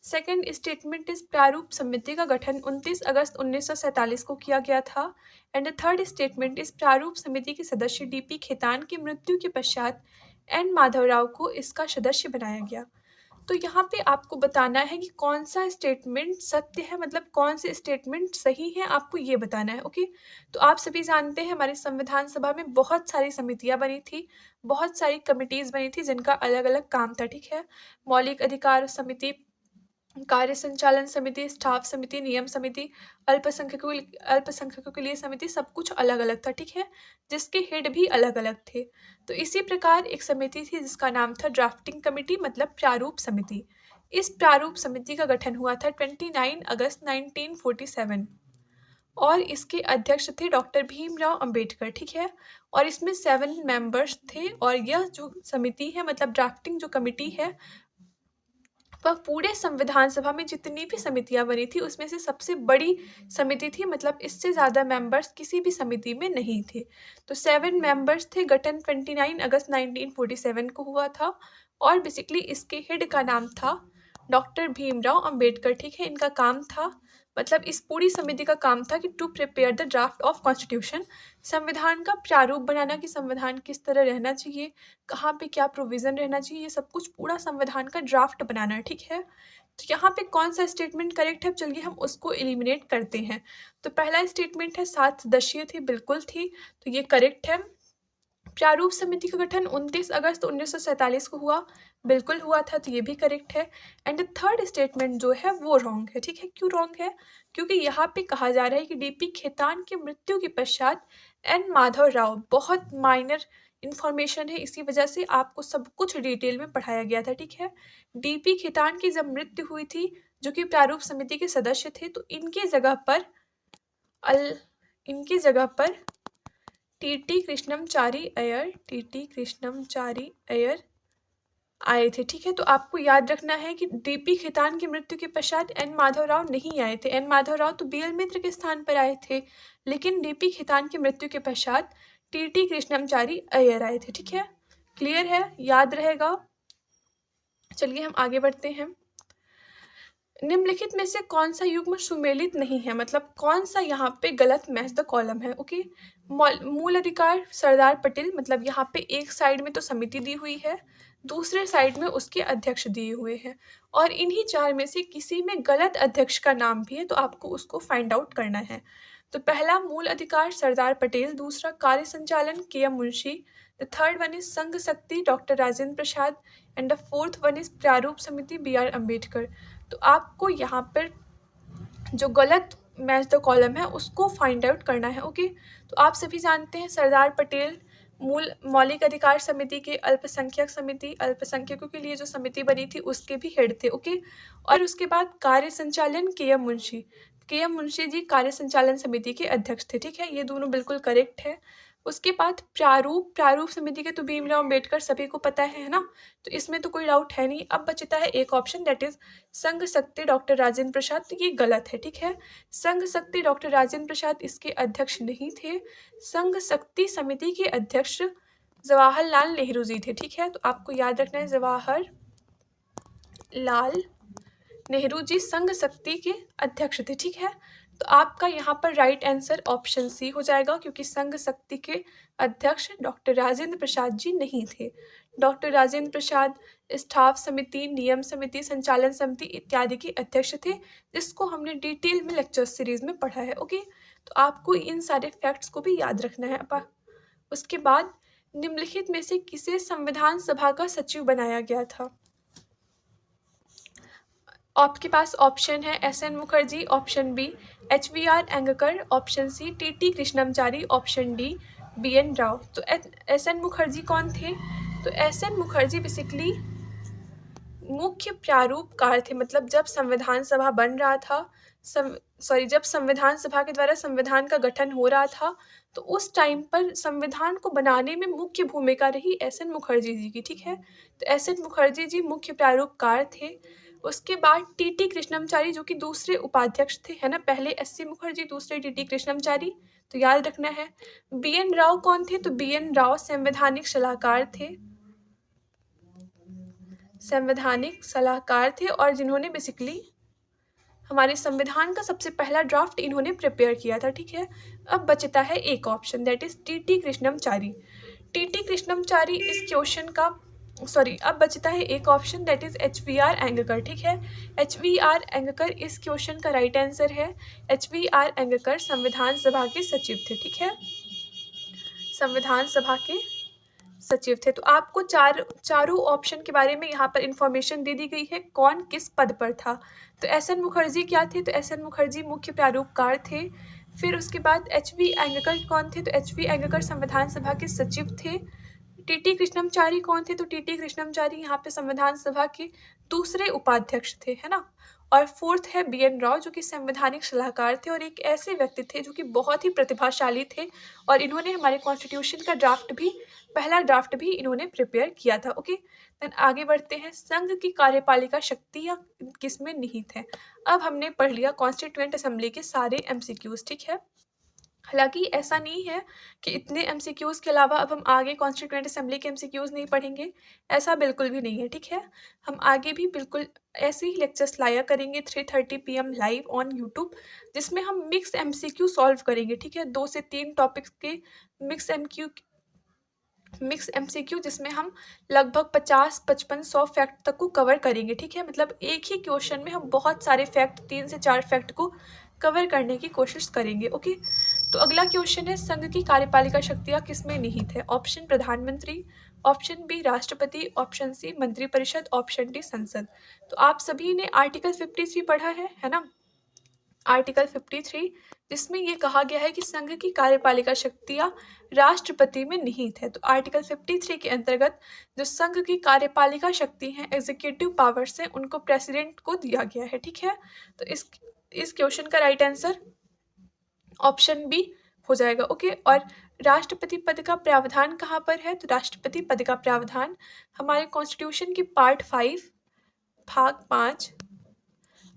सेकंड स्टेटमेंट इज, प्रारूप समिति का गठन 29 अगस्त 1947 को किया गया था। And the third statement is, प्रारूप समिति के सदस्य डीपी खेतान की मृत्यु के पश्चात एन माधवराव को इसका सदस्य बनाया गया। तो यहाँ पे आपको बताना है कि कौन सा स्टेटमेंट सत्य है, मतलब कौन से स्टेटमेंट सही है, आपको ये बताना है, ओके। तो आप सभी जानते हैं हमारे संविधान सभा में बहुत सारी समितियां बनी थी, बहुत सारी कमिटीज बनी थी जिनका अलग अलग काम था, ठीक है। मौलिक अधिकार समिति, कार्य संचालन समिति, स्टाफ समिति, नियम समिति, अल्पसंख्यकों के लिए समिति, सब कुछ अलग अलग था, ठीक है, जिसके हेड भी अलग अलग थे। तो इसी प्रकार एक समिति थी जिसका नाम था ड्राफ्टिंग कमेटी, मतलब प्रारूप समिति। इस प्रारूप समिति का गठन हुआ था 29 अगस्त 1947 और इसके अध्यक्ष थे डॉक्टर भीमराव अंबेडकर, ठीक है। और इसमें 7 मेंबर्स थे और यह जो समिति है, मतलब ड्राफ्टिंग जो कमेटी है, वह पूरे संविधान सभा में जितनी भी समितियां बनी थी उसमें से सबसे बड़ी समिति थी, मतलब इससे ज़्यादा मेंबर्स किसी भी समिति में नहीं थे। तो 7 मेंबर्स थे। गठन 29 अगस्त 1947 को हुआ था और बेसिकली इसके हेड का नाम था डॉक्टर भीमराव अंबेडकर, ठीक है। इनका काम था, मतलब इस पूरी समिति का काम था कि to prepare the draft of constitution, संविधान का प्रारूप बनाना कि संविधान किस तरह रहना चाहिए, कहाँ पे क्या प्रोविज़न रहना चाहिए, ये सब कुछ पूरा संविधान का ड्राफ्ट बनाना है, ठीक है। तो यहाँ पे कौन सा स्टेटमेंट करेक्ट है, चलिए हम उसको एलिमिनेट करते हैं। तो पहला स्टेटमेंट है 7 सदस्य थे, बिल्कुल थी, तो ये करेक्ट है। प्रारूप समिति का गठन 29 अगस्त 1947 को हुआ, बिल्कुल हुआ था, तो ये भी करेक्ट है। एंड थर्ड स्टेटमेंट जो है वो रॉन्ग है, ठीक है। क्यों रॉन्ग है? क्योंकि यहाँ पे कहा जा रहा है कि डीपी खेतान की मृत्यु के पश्चात एन माधव राव, बहुत माइनर इन्फॉर्मेशन है, इसी वजह से आपको सब कुछ डिटेल में पढ़ाया गया था, ठीक है। डीपी खेतान की जब मृत्यु हुई थी, जो कि प्रारूप समिति के सदस्य थे, तो इनकी जगह पर टीटी कृष्णमचारी अय्यर आए थे, ठीक है। तो आपको याद रखना है कि डीपी खेतान की मृत्यु के पश्चात एन माधवराव नहीं आए थे। एन माधवराव तो बीएल मित्र के स्थान पर आए थे, लेकिन डीपी खेतान की मृत्यु के पश्चात टीटी कृष्णमचारी अय्यर आए थे, ठीक है। क्लियर है, याद रहेगा। चलिए हम आगे बढ़ते हैं। निम्नलिखित में से कौन सा युग्म सुमेलित नहीं है, मतलब कौन सा यहाँ पे गलत मैच द कॉलम है, ओके। मूल अधिकार सरदार पटेल, मतलब यहाँ पे एक साइड में तो समिति दी हुई है, दूसरे साइड में उसके अध्यक्ष दिए हुए हैं, और इन्हीं 4 में से किसी में गलत अध्यक्ष का नाम भी है, तो आपको उसको फाइंड आउट करना है। तो पहला मूल अधिकार सरदार पटेल, दूसरा कार्य संचालन K M Munshi, the third one is संघ शक्ति doctor Rajendra Prasad, and the fourth one is प्रारूप समिति BR अम्बेडकर। तो आपको यहाँ पर जो गलत मैच द कॉलम है उसको फाइंड आउट करना है, ओके। तो आप सभी जानते हैं सरदार पटेल मौलिक अधिकार समिति के अल्पसंख्यकों के लिए जो समिति बनी थी उसके भी हेड थे, ओके। और उसके बाद कार्य संचालन के एम मुंशी जी कार्य संचालन समिति के अध्यक्ष थे, ठीक है। ये दोनों बिल्कुल करेक्ट है। उसके बाद प्रारूप समिति के तो भीमराव अंबेडकर सभी को पता है ना, तो इसमें तो कोई डाउट है नहीं। अब बचता है एक ऑप्शन, दैट इज संघ शक्ति डॉक्टर राजेंद्र प्रसाद, तो ये गलत है, ठीक है। संघ शक्ति डॉक्टर राजेंद्र प्रसाद इसके अध्यक्ष नहीं थे। संघ शक्ति समिति के अध्यक्ष जवाहरलाल नेहरू जी थे, ठीक है। तो आपको याद रखना है जवाहरलाल नेहरू जी संघ शक्ति के अध्यक्ष थे, ठीक है। तो आपका यहाँ पर राइट आंसर ऑप्शन सी हो जाएगा, क्योंकि संघ शक्ति के अध्यक्ष डॉक्टर राजेंद्र प्रसाद जी नहीं थे। डॉक्टर राजेंद्र प्रसाद स्टाफ समिति, नियम समिति, संचालन समिति इत्यादि के अध्यक्ष थे, जिसको हमने डिटेल में लेक्चर सीरीज में पढ़ा है, ओके। तो आपको इन सारे फैक्ट्स को भी याद रखना है। उसके बाद निम्नलिखित में से किसे संविधान सभा का सचिव बनाया गया था? आपके पास ऑप्शन है SN Mukherjee, option B HBR Iyengar, option C TT Krishnamachari, option D BN Rao. तो SN मुखर्जी कौन थे? तो SN मुखर्जी बेसिकली मुख्य प्रारूपकार थे, मतलब जब संविधान सभा बन रहा था जब संविधान सभा के द्वारा संविधान का गठन हो रहा था, तो उस टाइम पर संविधान को बनाने में मुख्य भूमिका रही एस.एन. मुखर्जी जी की, ठीक है? तो एस.एन. मुखर्जी जी मुख्य प्रारूपकार थे। उसके बाद टी.टी. कृष्णमचारी जो कि दूसरे उपाध्यक्ष थे, है ना? पहले एस.सी. मुखर्जी, दूसरे टी.टी. कृष्णमचारी, तो याद रखना है। बी.एन. राव कौन थे? तो बी.एन. राव संवैधानिक सलाहकार थे, संवैधानिक सलाहकार थे, और जिन्होंने बेसिकली हमारे संविधान का सबसे पहला ड्राफ्ट इन्होंने प्रिपेयर किया था, ठीक है? अब बचता है एक option, that is TT. Krishnamachari. TT. Krishnamachari इस क्वेश्चन का अब बचता है एक ऑप्शन, दैट इज एच.वी.आर. एंगकर, ठीक है? एच.वी.आर. एंगकर इस क्वेश्चन का राइट आंसर है। एच.वी.आर. एंगकर संविधान सभा के सचिव थे, ठीक है? संविधान सभा के सचिव थे। तो आपको चारों ऑप्शन के बारे में यहाँ पर इंफॉर्मेशन दे दी गई है, कौन किस पद पर था। तो एस.एन. मुखर्जी क्या थे? तो एस.एन. मुखर्जी मुख्य प्रारूपकार थे। फिर उसके बाद एच.वी. एंगकर कौन थे? तो एच.वी. एंगकर संविधान सभा के सचिव थे। टी.टी. कृष्णमचारी कौन थे? तो टी.टी. कृष्णमचारी यहाँ पे संविधान सभा के दूसरे उपाध्यक्ष थे, है ना? और फोर्थ है बी.एन. राव, जो कि संवैधानिक सलाहकार थे और एक ऐसे व्यक्ति थे जो कि बहुत ही प्रतिभाशाली थे, और इन्होंने हमारे कॉन्स्टिट्यूशन का पहला ड्राफ्ट भी इन्होंने प्रिपेयर किया था। ओके, देन आगे बढ़ते हैं। संघ की कार्यपालिका शक्तियाँ किसमें निहित है? अब हमने पढ़ लिया कॉन्स्टिट्यूएंट असेंबली के सारे एमसीक्यूज, ठीक है? हालांकि ऐसा नहीं है कि इतने एमसीक्यूज के अलावा अब हम आगे कॉन्स्टिट्यूएंट असेंबली के एमसीक्यूज नहीं पढ़ेंगे, ऐसा बिल्कुल भी नहीं है, ठीक है? हम आगे भी बिल्कुल ऐसे ही लेक्चर्स लाया करेंगे 3:30 PM लाइव ऑन यूट्यूब, जिसमें हम मिक्स एमसीक्यू सॉल्व करेंगे, ठीक है? 2 से 3 टॉपिक्स के मिक्स एमसीक्यू, जिसमें हम लगभग 50, 55, 100 फैक्ट तक को कवर करेंगे, ठीक है? मतलब एक ही क्वेश्चन में हम बहुत सारे फैक्ट, 3 से 4 फैक्ट को कवर करने की कोशिश करेंगे। ओके, तो अगला क्वेश्चन है, संघ की कार्यपालिका शक्तियाँ किसमें निहित है? ऑप्शन प्रधानमंत्री, ऑप्शन बी राष्ट्रपति, ऑप्शन सी मंत्रिपरिषद, ऑप्शन डी संसद। तो आप सभी ने आर्टिकल 53 पढ़ा है ना? आर्टिकल 53, जिसमें ये कहा गया है कि संघ की कार्यपालिका शक्तियाँ राष्ट्रपति में निहित है। तो आर्टिकल 53 के अंतर्गत जो संघ की कार्यपालिका शक्ति हैं, एग्जीक्यूटिव पावर्स हैं, उनको प्रेसिडेंट को दिया गया है, ठीक है? तो इस क्वेश्चन का राइट आंसर ऑप्शन बी हो जाएगा। ओके, और राष्ट्रपति पद का प्रावधान कहाँ पर है? तो राष्ट्रपति पद का प्रावधान हमारे कॉन्स्टिट्यूशन की पार्ट 5 भाग 5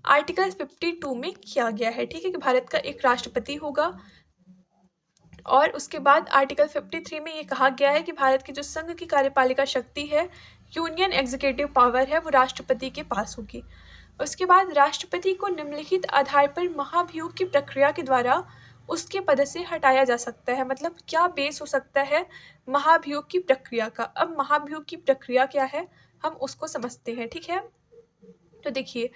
आर्टिकल 52 में किया गया है, ठीक है? कि भारत का एक राष्ट्रपति होगा, और उसके बाद आर्टिकल 53 में ये कहा गया है कि भारत की जो संघ की कार्यपालिका शक्ति है, यूनियन एग्जीक्यूटिव पावर है, वो राष्ट्रपति के पास होगी। उसके बाद राष्ट्रपति को निम्नलिखित आधार पर महाभियोग की प्रक्रिया के द्वारा उसके पद से हटाया जा सकता है। मतलब क्या बेस हो सकता है महाभियोग की प्रक्रिया का? अब महाभियोग की प्रक्रिया क्या है, हम उसको समझते हैं, ठीक है? तो देखिए,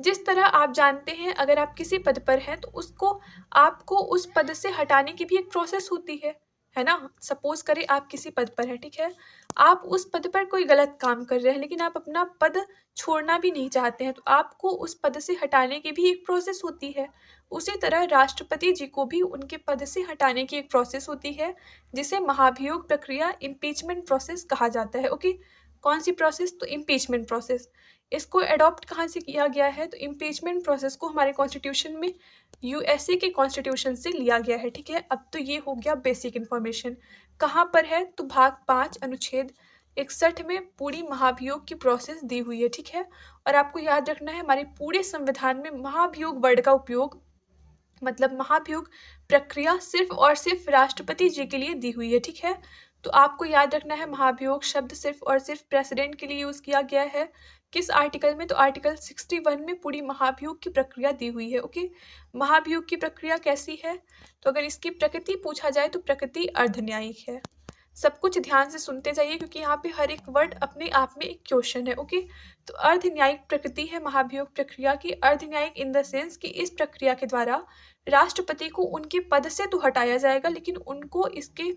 जिस तरह आप जानते हैं, अगर आप किसी पद पर हैं तो आपको उस पद से हटाने की भी एक प्रोसेस होती है ना? सपोज करें आप किसी पद पर हैं, ठीक है? आप उस पद पर कोई गलत काम कर रहे हैं, लेकिन आप अपना पद छोड़ना भी नहीं चाहते हैं, तो आपको उस पद से हटाने की भी एक प्रोसेस होती है। उसी तरह राष्ट्रपति जी को भी उनके पद से हटाने की एक प्रोसेस होती है, जिसे महाभियोग प्रक्रिया, इम्पीचमेंट प्रोसेस कहा जाता है। ओके, कौन सी प्रोसेस? तो इम्पीचमेंट प्रोसेस। इसको अडॉप्ट कहाँ से किया गया है? तो इम्पीचमेंट प्रोसेस को हमारे कॉन्स्टिट्यूशन में यूएसए के कॉन्स्टिट्यूशन से लिया गया है, ठीक है? अब तो ये हो गया बेसिक इन्फॉर्मेशन। कहाँ पर है? तो भाग 5 अनुच्छेद 61 में पूरी महाभियोग की प्रोसेस दी हुई है, ठीक है? और आपको याद रखना है, हमारे पूरे संविधान में महाभियोग वर्ड का उपयोग, मतलब महाभियोग प्रक्रिया सिर्फ और सिर्फ राष्ट्रपति जी के लिए दी हुई है, ठीक है? तो आपको याद रखना है, महाभियोग शब्द सिर्फ और सिर्फ प्रेसिडेंट के लिए यूज़ किया गया है। किस आर्टिकल में? तो आर्टिकल 61 में पूरी महाभियोग की प्रक्रिया दी हुई है। ओके, महाभियोग की प्रक्रिया कैसी है? तो अगर इसकी प्रकृति पूछा जाए तो प्रकृति अर्धन्यायिक है। सब कुछ ध्यान से सुनते जाइए, क्योंकि यहाँ पे हर एक वर्ड अपने आप में एक क्वेश्चन है। ओके, तो अर्धन्यायिक प्रकृति है महाभियोग प्रक्रिया की। अर्धन्यायिक इन द सेंस कि इस प्रक्रिया के द्वारा राष्ट्रपति को उनके पद से तो हटाया जाएगा, लेकिन उनको इसके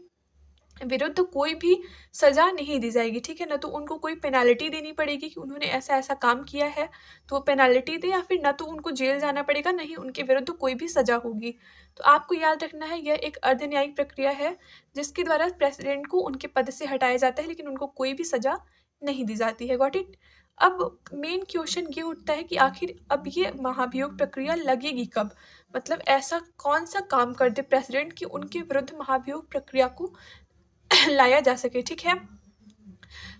विरुद्ध कोई भी सजा नहीं दी जाएगी, ठीक है ना? तो उनको कोई पेनाल्टी देनी पड़ेगी कि उन्होंने ऐसा ऐसा काम किया है, तो वो पेनाल्टी दे, या फिर ना तो उनको जेल जाना पड़ेगा, नहीं उनके विरुद्ध कोई भी सजा होगी। तो आपको याद रखना है, यह एक अर्धन्यायिक प्रक्रिया है, जिसके द्वारा प्रेसिडेंट को उनके पद से हटाया जाता है, लेकिन उनको कोई भी सजा नहीं दी जाती है। Got it? अब मेन क्वेश्चन ये उठता है कि आखिर अब ये महाभियोग प्रक्रिया लगेगी कब, मतलब ऐसा कौन सा काम कर दे प्रेसिडेंट कि उनके विरुद्ध महाभियोग प्रक्रिया को लाया जा सके, ठीक है।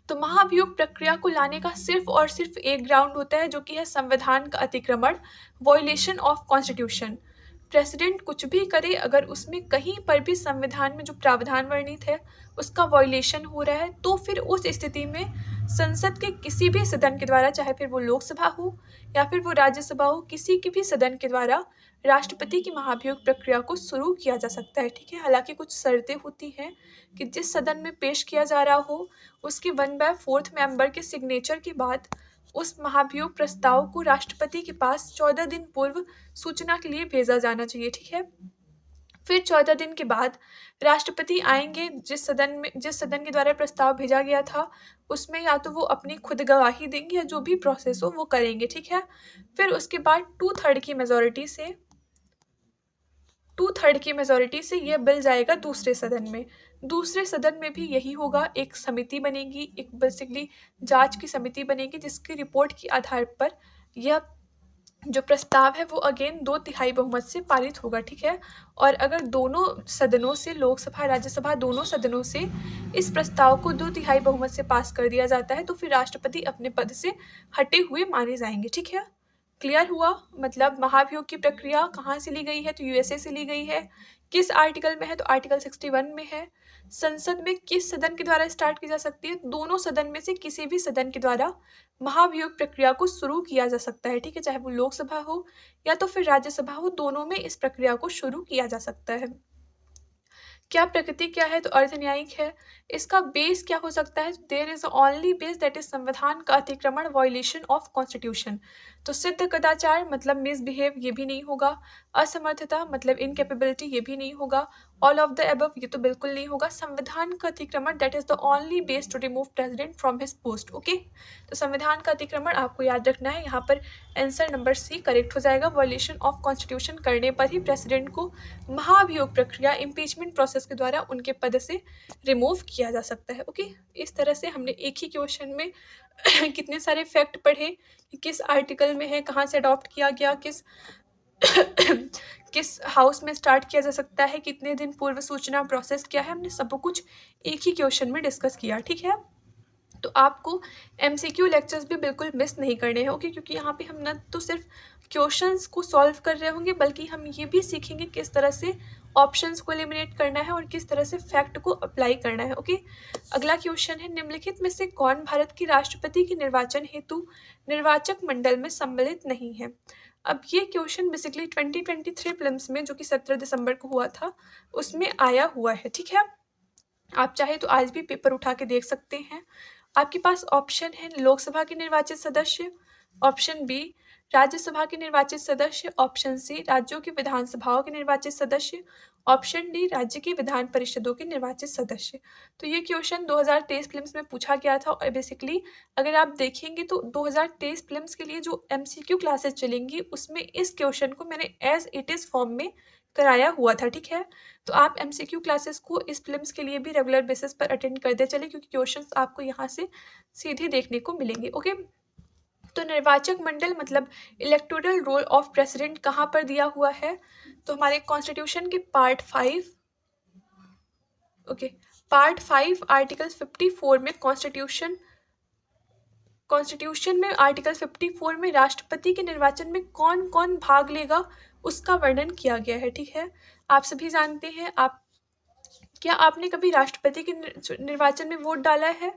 तो महाभियोग प्रक्रिया को लाने का सिर्फ और सिर्फ एक ग्राउंड होता है, जो कि है संविधान का अतिक्रमण, वॉयलेशन ऑफ कॉन्स्टिट्यूशन। प्रेसिडेंट कुछ भी करे, अगर उसमें कहीं पर भी संविधान में जो प्रावधान वर्णित है उसका वॉयलेशन हो रहा है, तो फिर उस स्थिति में संसद के किसी भी सदन के द्वारा, चाहे फिर वो लोकसभा हो या फिर वो राज्यसभा हो, किसी के भी सदन के द्वारा राष्ट्रपति की महाभियोग प्रक्रिया को शुरू किया जा सकता है, ठीक है। हालांकि कुछ शर्तें होती हैं कि जिस सदन में पेश किया जा रहा हो उसके 1/4 मेंबर के सिग्नेचर के बाद उस महाभियोग प्रस्ताव को राष्ट्रपति के पास 14 दिन पूर्व सूचना के लिए भेजा जाना चाहिए, ठीक है। फिर 14 दिन के बाद राष्ट्रपति आएंगे, जिस सदन के द्वारा प्रस्ताव भेजा गया था उसमें या तो वो अपनी खुद गवाही देंगे या जो भी प्रोसेस हो वो करेंगे, ठीक है। फिर उसके बाद 2/3 की मेजोरिटी से यह बिल जाएगा दूसरे सदन में। दूसरे सदन में भी यही होगा, एक समिति बनेगी, एक बेसिकली जांच की समिति बनेगी, जिसकी रिपोर्ट के आधार पर यह जो प्रस्ताव है वो अगेन 2/3 बहुमत से पारित होगा, ठीक है। और अगर दोनों सदनों से, लोकसभा राज्यसभा दोनों सदनों से इस प्रस्ताव को 2/3 बहुमत से पास कर दिया जाता है तो फिर राष्ट्रपति अपने पद से हटे हुए माने जाएंगे, ठीक है। क्लियर हुआ, मतलब महाभियोग की प्रक्रिया कहाँ से ली गई है, तो यूएसए से ली गई है। किस आर्टिकल में है, तो आर्टिकल 61 में है। संसद में किस सदन के द्वारा स्टार्ट की जा सकती है, दोनों सदन में से किसी भी सदन के द्वारा महाभियोग प्रक्रिया को शुरू किया जा सकता है, ठीक है। चाहे वो लोकसभा हो या तो फिर राज्यसभा हो, दोनों में इस प्रक्रिया को शुरू किया जा सकता है। क्या प्रकृति क्या है, तो अर्धन्यायिक है। इसका बेस क्या हो सकता है, there is only base that is संविधान का अतिक्रमण, वॉयलेशन ऑफ कॉन्स्टिट्यूशन। तो सिद्ध कदाचार मतलब मिसबिहेव, ये भी नहीं होगा। असमर्थता मतलब इनकेपेबिलिटी, ये भी नहीं होगा। ऑल ऑफ द अबव, ये तो बिल्कुल नहीं होगा। संविधान का अतिक्रमण, that is the only base to remove president from his post, okay. तो संविधान का अतिक्रमण आपको याद रखना है, यहाँ पर आंसर नंबर सी करेक्ट हो जाएगा। वॉयलेशन ऑफ कॉन्स्टिट्यूशन करने पर ही प्रेसिडेंट को महाभियोग प्रक्रिया, इम्पीचमेंट प्रोसेस के द्वारा उनके पद से रिमूव किया जा सकता है, ओके। इस तरह से हमने एक ही क्वेश्चन में कितने सारे फैक्ट पढ़े कि किस आर्टिकल में है, कहाँ से अडॉप्ट किया गया, किस हाउस में स्टार्ट किया जा सकता है, कितने दिन पूर्व सूचना प्रोसेस क्या है, हमने सब कुछ एक ही क्वेश्चन में डिस्कस किया, ठीक है। तो आपको एमसीक्यू लेक्चर्स भी बिल्कुल मिस नहीं करने हैं, ओके, क्योंकि यहाँ पे हम न तो सिर्फ क्वेश्चंस को सॉल्व कर रहे होंगे बल्कि हम ये भी सीखेंगे किस तरह से ऑप्शंस को एलिमिनेट करना है और किस तरह से फैक्ट को अप्लाई करना है, ओके। अगला क्वेश्चन है, निम्नलिखित में से कौन भारत के राष्ट्रपति के निर्वाचन हेतु निर्वाचक मंडल में सम्मिलित नहीं है। अब ये क्वेश्चन बेसिकली 2023 प्रीलिम्स में, जो कि 17 दिसंबर को हुआ था, उसमें आया हुआ है, ठीक है। आप चाहे तो आज भी पेपर उठा के देख सकते हैं। आपके पास ऑप्शन है लोकसभा के निर्वाचित सदस्य, ऑप्शन बी राज्यसभा के निर्वाचित सदस्य, ऑप्शन सी राज्यों की विधानसभाओं के निर्वाचित सदस्य, ऑप्शन डी राज्य की विधान परिषदों के निर्वाचित सदस्य। तो ये क्वेश्चन 2023 प्रीलिम्स में पूछा गया था और बेसिकली अगर आप देखेंगे तो 2023 प्रीलिम्स के लिए जो एमसीक्यू क्लासेस चलेंगी उसमें इस क्वेश्चन को मैंने एज इट इज़ फॉर्म में कराया हुआ था, ठीक है। तो आप एमसीक्यू क्लासेस को इस प्रीलिम्स के लिए भी रेगुलर बेसिस पर अटेंड करते चले, क्योंकि क्वेश्चंस आपको यहाँ से सीधे देखने को मिलेंगे, ओके। तो निर्वाचक मंडल मतलब इलेक्टोरल रोल ऑफ प्रेसिडेंट कहाँ पर दिया हुआ है, तो हमारे कॉन्स्टिट्यूशन के पार्ट 5, ओके, पार्ट 5 आर्टिकल 54 में कॉन्स्टिट्यूशन में आर्टिकल 54 में राष्ट्रपति के निर्वाचन में कौन कौन भाग लेगा उसका वर्णन किया गया है, ठीक है। आप सभी जानते हैं, क्या आपने कभी राष्ट्रपति के निर्वाचन में वोट डाला है?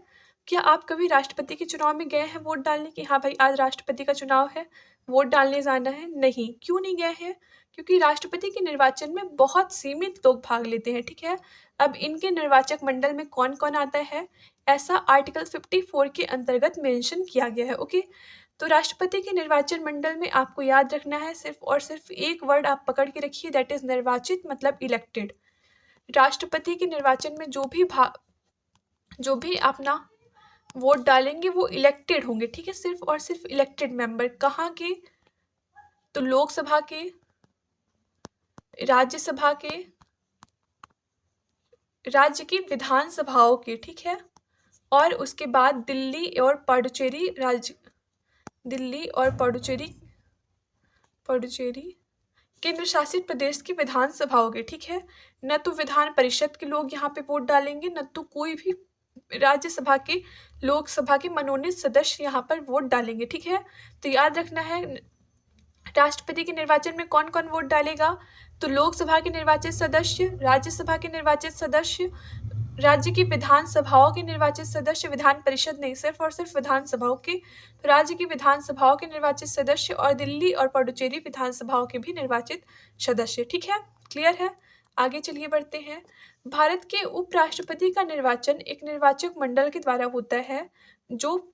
क्या आप कभी राष्ट्रपति के चुनाव में गए हैं वोट डालने कि हाँ भाई आज राष्ट्रपति का चुनाव है, वोट डालने जाना है? नहीं, क्यों नहीं गए हैं? क्योंकि राष्ट्रपति के निर्वाचन में बहुत सीमित लोग भाग लेते हैं, ठीक है। अब इनके निर्वाचक मंडल में कौन कौन आता है, ऐसा आर्टिकल 54 के अंतर्गत मेंशन किया गया है, ओके। तो राष्ट्रपति के निर्वाचन मंडल में आपको याद रखना है सिर्फ और सिर्फ एक वर्ड आप पकड़ के रखिए, दैट इज निर्वाचित मतलब इलेक्टेड। राष्ट्रपति के निर्वाचन में जो भी अपना वोट डालेंगे वो इलेक्टेड होंगे, ठीक है, सिर्फ और सिर्फ इलेक्टेड मेंबर। कहाँ के, तो लोकसभा के, राज्यसभा के, राज्य की विधानसभाओं के, ठीक है, और उसके बाद दिल्ली और पुडुचेरी राज्य दिल्ली और पुडुचेरी केंद्र शासित प्रदेश की विधानसभा होगी, ठीक है। न तो विधान परिषद के लोग यहाँ पे वोट डालेंगे, न तो कोई भी राज्यसभा के लोकसभा के मनोनीत सदस्य यहाँ पर वोट डालेंगे, ठीक है। तो याद रखना है राष्ट्रपति के निर्वाचन में कौन कौन वोट डालेगा, तो लोकसभा के निर्वाचित सदस्य, राज्यसभा के निर्वाचित सदस्य, राज्य की विधानसभाओं के निर्वाचित सदस्य, विधान परिषद नहीं, सिर्फ और सिर्फ विधानसभाओं के, तो राज्य की विधानसभाओं के निर्वाचित सदस्य और दिल्ली और पुडुचेरी विधानसभाओं के भी निर्वाचित सदस्य, ठीक है। क्लियर है। आगे चलिए बढ़ते हैं। भारत के उपराष्ट्रपति का निर्वाचन एक निर्वाचक मंडल के द्वारा होता है, जो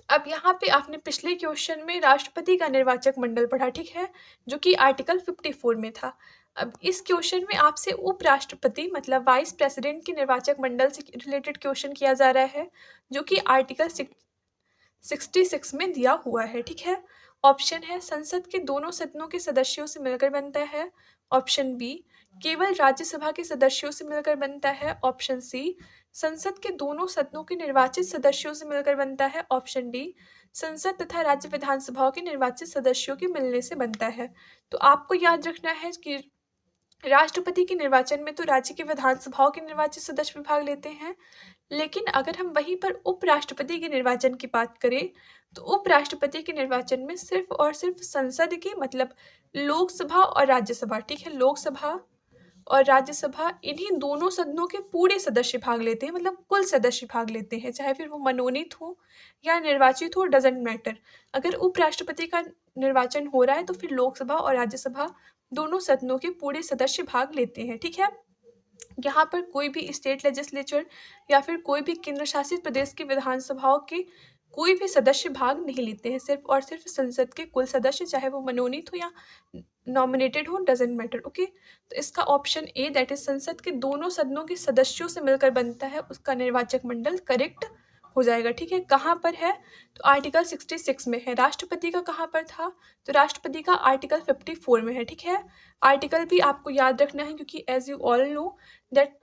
अब यहाँ पे आपने पिछले क्वेश्चन में राष्ट्रपति का निर्वाचक मंडल पढ़ा, ठीक है, जो कि आर्टिकल 54 में था। अब इस क्वेश्चन में आपसे उपराष्ट्रपति मतलब वाइस प्रेसिडेंट के निर्वाचक मंडल से रिलेटेड क्वेश्चन किया जा रहा है, जो कि आर्टिकल 66 में दिया हुआ है, ठीक है। ऑप्शन है संसद के दोनों सदनों के सदस्यों से मिलकर बनता है। ऑप्शन बी केवल राज्यसभा के सदस्यों से मिलकर बनता है। ऑप्शन सी संसद के दोनों सदनों के निर्वाचित सदस्यों से मिलकर बनता है। ऑप्शन डी संसद तथा राज्य विधानसभाओं के निर्वाचित सदस्यों के मिलने से बनता है। तो आपको याद रखना है कि राष्ट्रपति के निर्वाचन में तो राज्य की विधानसभाओं के निर्वाचित सदस्य भी भाग लेते हैं, लेकिन अगर हम वहीं पर उपराष्ट्रपति के निर्वाचन की बात करें तो उपराष्ट्रपति के निर्वाचन में सिर्फ और सिर्फ संसद के मतलब लोकसभा और राज्यसभा, ठीक है, लोकसभा और राज्यसभा इन्हीं दोनों सदनों के पूरे सदस्य भाग लेते हैं, मतलब कुल सदस्य भाग लेते हैं, चाहे फिर वो मनोनीत हो या निर्वाचित हो, डजेंट मैटर। अगर उपराष्ट्रपति का निर्वाचन हो रहा है तो फिर लोकसभा और राज्यसभा दोनों सदनों के पूरे सदस्य भाग लेते हैं, ठीक है। यहाँ पर कोई भी स्टेट लेजिस्लेचर या फिर कोई भी केंद्र शासित प्रदेश की विधानसभाओं के कोई भी सदस्य भाग नहीं लेते हैं, सिर्फ और सिर्फ संसद के कुल सदस्य, चाहे वो मनोनीत हो या नॉमिनेटेड हो, डजेंट मैटर। ओके, तो इसका ऑप्शन ए दैट इज संसद के दोनों सदनों के सदस्यों से मिलकर बनता है, उसका निर्वाचक मंडल करेक्ट हो जाएगा, ठीक है। कहाँ पर है, तो आर्टिकल 66 में है। राष्ट्रपति का कहाँ पर था, तो राष्ट्रपति का आर्टिकल 54 में है, ठीक है। आर्टिकल भी आपको याद रखना है, क्योंकि as you all know that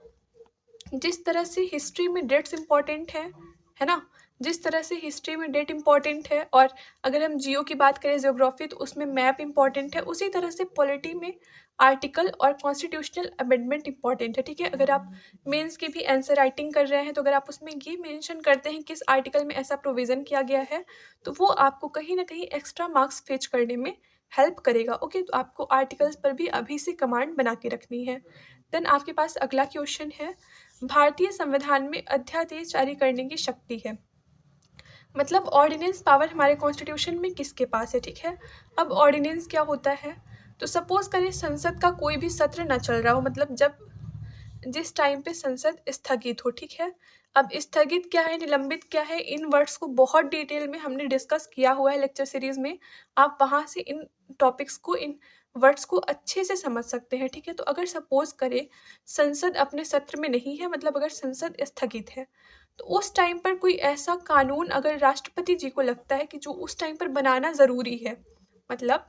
जिस तरह से हिस्ट्री में डेट्स इंपॉर्टेंट है ना, जिस तरह से हिस्ट्री में डेट इंपॉर्टेंट है, और अगर हम जियो की बात करें ज्योग्राफी तो उसमें मैप इंपॉर्टेंट है, उसी तरह से पॉलिटी में आर्टिकल और कॉन्स्टिट्यूशनल अमेंडमेंट इंपॉर्टेंट है, ठीक है। अगर आप मेंस की भी आंसर राइटिंग कर रहे हैं तो अगर आप उसमें ये मेंशन करते हैं किस आर्टिकल में ऐसा प्रोविज़न किया गया है, तो वो आपको कहीं ना कहीं एक्स्ट्रा मार्क्स फेच करने में हेल्प करेगा। ओके, तो आपको आर्टिकल्स पर भी अभी से कमांड बना के रखनी है। देन आपके पास अगला क्वेश्चन है, भारतीय संविधान में अध्यादेश जारी करने की शक्ति है, मतलब ऑर्डिनेंस पावर हमारे कॉन्स्टिट्यूशन में किसके पास है, ठीक है। अब ऑर्डिनेंस क्या होता है, तो सपोज करें संसद का कोई भी सत्र ना चल रहा हो, मतलब जब जिस टाइम पे संसद स्थगित हो, ठीक है। अब स्थगित क्या है, निलंबित क्या है, इन वर्ड्स को बहुत डिटेल में हमने डिस्कस किया हुआ है लेक्चर सीरीज में, आप वहाँ से इन टॉपिक्स को, इन वर्ड्स को अच्छे से समझ सकते हैं, ठीक है। तो अगर सपोज करें संसद अपने सत्र में नहीं है, मतलब अगर संसद स्थगित है, तो उस टाइम पर कोई ऐसा कानून अगर राष्ट्रपति जी को लगता है कि जो उस टाइम पर बनाना ज़रूरी है, मतलब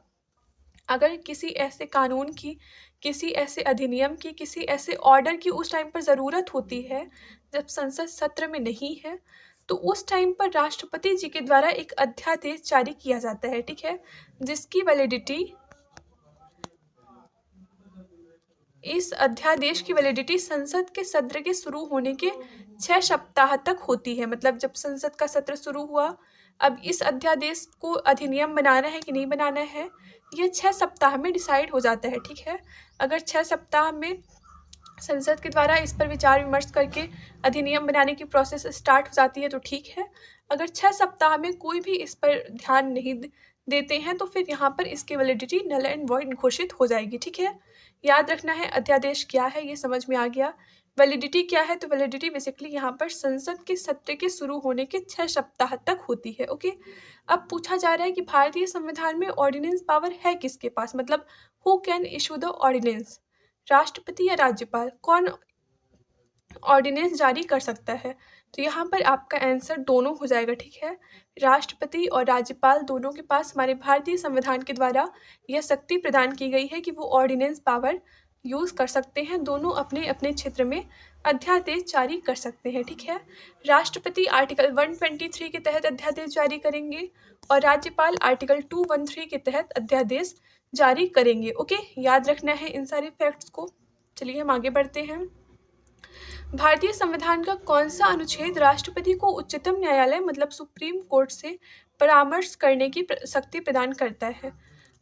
अगर किसी ऐसे कानून की, किसी ऐसे अधिनियम की, किसी ऐसे ऑर्डर की उस टाइम पर ज़रूरत होती है जब संसद सत्र में नहीं है, तो उस टाइम पर राष्ट्रपति जी के द्वारा एक अध्यादेश जारी किया जाता है, ठीक है, जिसकी वैलिडिटी, इस अध्यादेश की वैलिडिटी संसद के सत्र के शुरू होने के 6 सप्ताह तक होती है। मतलब जब संसद का सत्र शुरू हुआ, अब इस अध्यादेश को अधिनियम बनाना है कि नहीं बनाना है, ये 6 सप्ताह में डिसाइड हो जाता है, ठीक है। अगर 6 सप्ताह में संसद के द्वारा इस पर विचार विमर्श करके अधिनियम बनाने की प्रोसेस स्टार्ट हो जाती है तो ठीक है। अगर 6 सप्ताह में कोई भी इस पर ध्यान नहीं देते हैं तो फिर यहाँ पर इसकी वैलिडिटी नल एंड वॉइड घोषित हो जाएगी, ठीक है। याद रखना है अध्यादेश क्या है, ये समझ में आ गया। वैलिडिटी क्या है, तो वैलिडिटी बेसिकली यहाँ पर संसद के सत्र के शुरू होने के 6 सप्ताह तक होती है। ओके, अब पूछा जा रहा है कि भारतीय संविधान में ऑर्डिनेंस पावर है किसके पास, मतलब who can issue the ordinance, राष्ट्रपति या राज्यपाल, कौन ऑर्डिनेंस जारी कर सकता है। तो यहाँ पर आपका आंसर दोनों हो जाएगा, ठीक है। राष्ट्रपति और राज्यपाल दोनों के पास हमारे भारतीय संविधान के द्वारा यह शक्ति प्रदान की गई है कि वो ऑर्डिनेंस पावर यूज़ कर सकते हैं, दोनों अपने अपने क्षेत्र में अध्यादेश जारी कर सकते हैं, ठीक है। राष्ट्रपति आर्टिकल 123 के तहत अध्यादेश जारी करेंगे और राज्यपाल आर्टिकल 213 के तहत अध्यादेश जारी करेंगे। ओके, याद रखना है इन सारे फैक्ट्स को। चलिए हम आगे बढ़ते हैं। भारतीय संविधान का कौन सा अनुच्छेद राष्ट्रपति को उच्चतम न्यायालय मतलब सुप्रीम कोर्ट से परामर्श करने की शक्ति प्रदान करता है?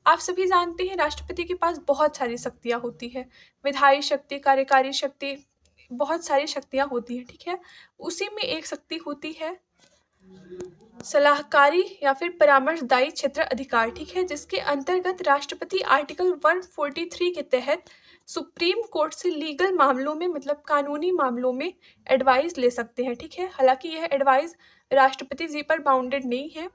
आप सभी जानते हैं राष्ट्रपति के पास बहुत सारी शक्तियाँ होती हैं, विधायी शक्ति, कार्यकारी शक्ति, बहुत सारी शक्तियाँ होती हैं, ठीक है। उसी में एक शक्ति होती है सलाहकारी या फिर परामर्शदायी क्षेत्र अधिकार, ठीक है, जिसके अंतर्गत राष्ट्रपति आर्टिकल 143 के तहत सुप्रीम कोर्ट से लीगल मामलों में मतलब कानूनी मामलों में एडवाइस ले सकते हैं, ठीक है। हालांकि यह एडवाइस राष्ट्रपति जी पर बाउंडेड नहीं है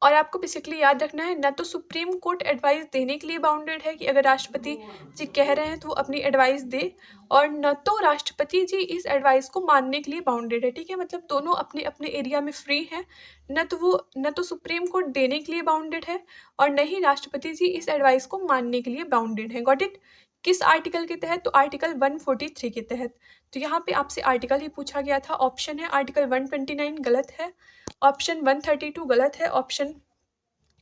और आपको बेसिकली याद रखना है, न तो सुप्रीम कोर्ट एडवाइस देने के लिए बाउंडेड है कि अगर राष्ट्रपति जी कह रहे हैं तो वो अपनी एडवाइस दे, और न तो राष्ट्रपति जी इस एडवाइस को मानने के लिए बाउंडेड है, ठीक है। मतलब दोनों अपने अपने एरिया में फ्री हैं, न तो सुप्रीम कोर्ट देने के लिए बाउंडेड है और न ही राष्ट्रपति जी इस एडवाइस को मानने के लिए बाउंडेड है। Got it? किस आर्टिकल के तहत? तो आर्टिकल 143 के तहत। तो यहाँ पे आपसे आर्टिकल ही पूछा गया था। ऑप्शन है आर्टिकल 129 गलत है, ऑप्शन 132 गलत है, ऑप्शन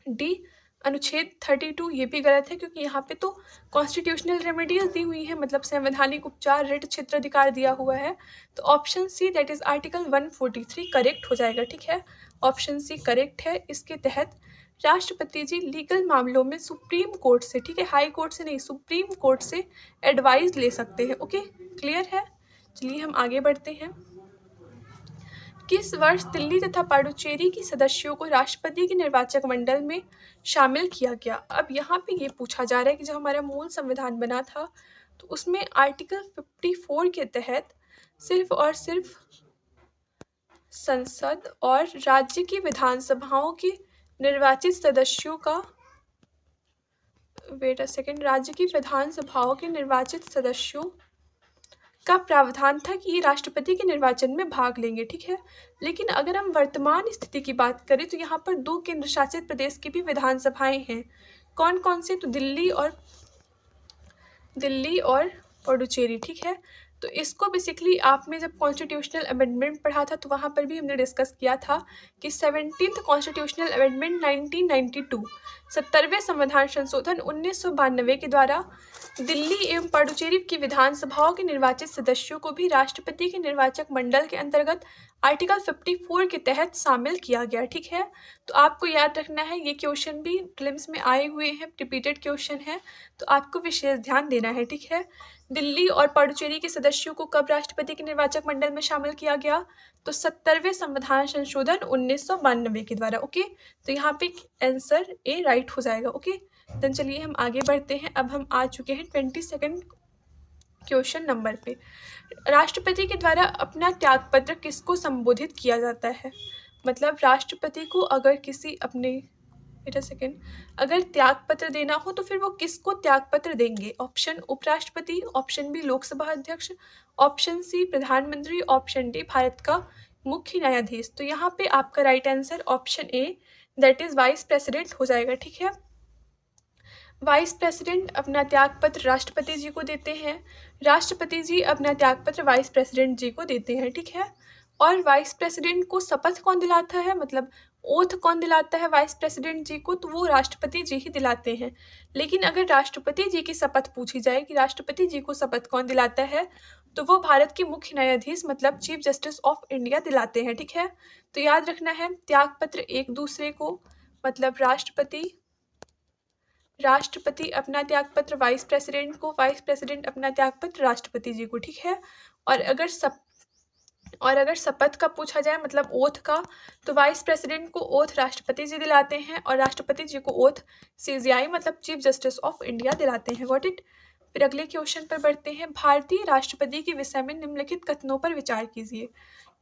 डी अनुच्छेद 32 ये भी गलत है, क्योंकि यहाँ पे तो कॉन्स्टिट्यूशनल रेमेडीज दी हुई है, मतलब संवैधानिक उपचार, रिट क्षेत्राधिकार दिया हुआ है। तो option see that is article 143 correct हो जाएगा, ठीक है। ऑप्शन सी करेक्ट है। इसके तहत राष्ट्रपति जी लीगल मामलों में सुप्रीम कोर्ट से, ठीक है, हाई कोर्ट से नहीं, सुप्रीम कोर्ट से एडवाइस ले सकते हैं। ओके, क्लियर है? चलिए हम आगे बढ़ते हैं। किस वर्ष दिल्ली तथा पुडुचेरी की सदस्यों को राष्ट्रपति के निर्वाचक मंडल में शामिल किया गया? अब यहाँ पे ये पूछा जा रहा है कि जब हमारा मूल संविधान बना था तो उसमें आर्टिकल 54 के तहत सिर्फ और सिर्फ संसद और राज्य की विधानसभाओं के निर्वाचित सदस्यों का राज्य की विधानसभाओं के निर्वाचित सदस्यों का प्रावधान था कि ये राष्ट्रपति के निर्वाचन में भाग लेंगे, ठीक है। लेकिन अगर हम वर्तमान स्थिति की बात करें तो यहाँ पर 2 केंद्र शासित प्रदेश की भी विधानसभाएं हैं। कौन कौन से? तो दिल्ली और पुडुचेरी, ठीक है। तो इसको बेसिकली आपने जब कॉन्स्टिट्यूशनल अमेंडमेंट पढ़ा था तो वहाँ पर भी हमने डिस्कस किया था कि 17th कॉन्स्टिट्यूशनल अमेंडमेंट 1992 70वें संविधान संशोधन 1992 के द्वारा दिल्ली एवं पुडुचेरी की विधानसभाओं के निर्वाचित सदस्यों को भी राष्ट्रपति के निर्वाचक मंडल के अंतर्गत आर्टिकल 54 के तहत शामिल किया गया, ठीक है। तो आपको याद रखना है, ये क्वेश्चन भी प्रीलिम्स में आए हुए हैं, रिपीटेड क्वेश्चन है, तो आपको विशेष ध्यान देना है, ठीक है। दिल्ली और पुडुचेरी के सदस्यों को कब राष्ट्रपति के निर्वाचक मंडल में शामिल किया गया? तो 70वें संविधान संशोधन 1992 के द्वारा। ओके, तो यहाँ पे आंसर ए राइट हो जाएगा। ओके, देन चलिए हम आगे बढ़ते हैं। अब हम आ चुके हैं 22nd क्वेश्चन नंबर पे। राष्ट्रपति के द्वारा अपना त्यागपत्र किसको संबोधित किया जाता है? मतलब राष्ट्रपति को अगर किसी अपने अगर त्यागपत्र देना हो तो फिर वो किसको त्यागपत्र देंगे? ऑप्शन उपराष्ट्रपति, ऑप्शन बी लोकसभा अध्यक्ष, ऑप्शन सी प्रधानमंत्री, ऑप्शन डी भारत का मुख्य न्यायाधीश। तो यहाँ पे आपका right answer option A that is vice president हो जाएगा, ठीक है। वाइस प्रेसिडेंट अपना त्यागपत्र राष्ट्रपति जी को देते हैं, राष्ट्रपति जी अपना त्यागपत्र वाइस प्रेसिडेंट जी को देते हैं, ठीक है। और वाइस प्रेसिडेंट को शपथ कौन दिलाता है, मतलब ओथ कौन दिलाता है वाइस प्रेसिडेंट जी को? तो वो राष्ट्रपति जी ही दिलाते हैं। लेकिन अगर राष्ट्रपति जी की शपथ पूछी जाए कि राष्ट्रपति जी को शपथ कौन दिलाता है, तो वो भारत के मुख्य न्यायाधीश मतलब चीफ जस्टिस ऑफ इंडिया दिलाते हैं, ठीक है। तो याद रखना है, त्यागपत्र एक दूसरे को, मतलब राष्ट्रपति अपना त्यागपत्र वाइस प्रेसिडेंट को, वाइस प्रेसिडेंट अपना त्यागपत्र राष्ट्रपति जी को, ठीक है। और अगर शपथ का पूछा जाए मतलब ओथ का, तो वाइस प्रेसिडेंट को ओथ राष्ट्रपति जी दिलाते हैं और राष्ट्रपति जी को ओथ सीजीआई मतलब चीफ जस्टिस ऑफ इंडिया दिलाते हैं। Got it? फिर अगले क्वेश्चन पर बढ़ते हैं। भारतीय राष्ट्रपति के विषय में निम्नलिखित कथनों पर विचार कीजिए।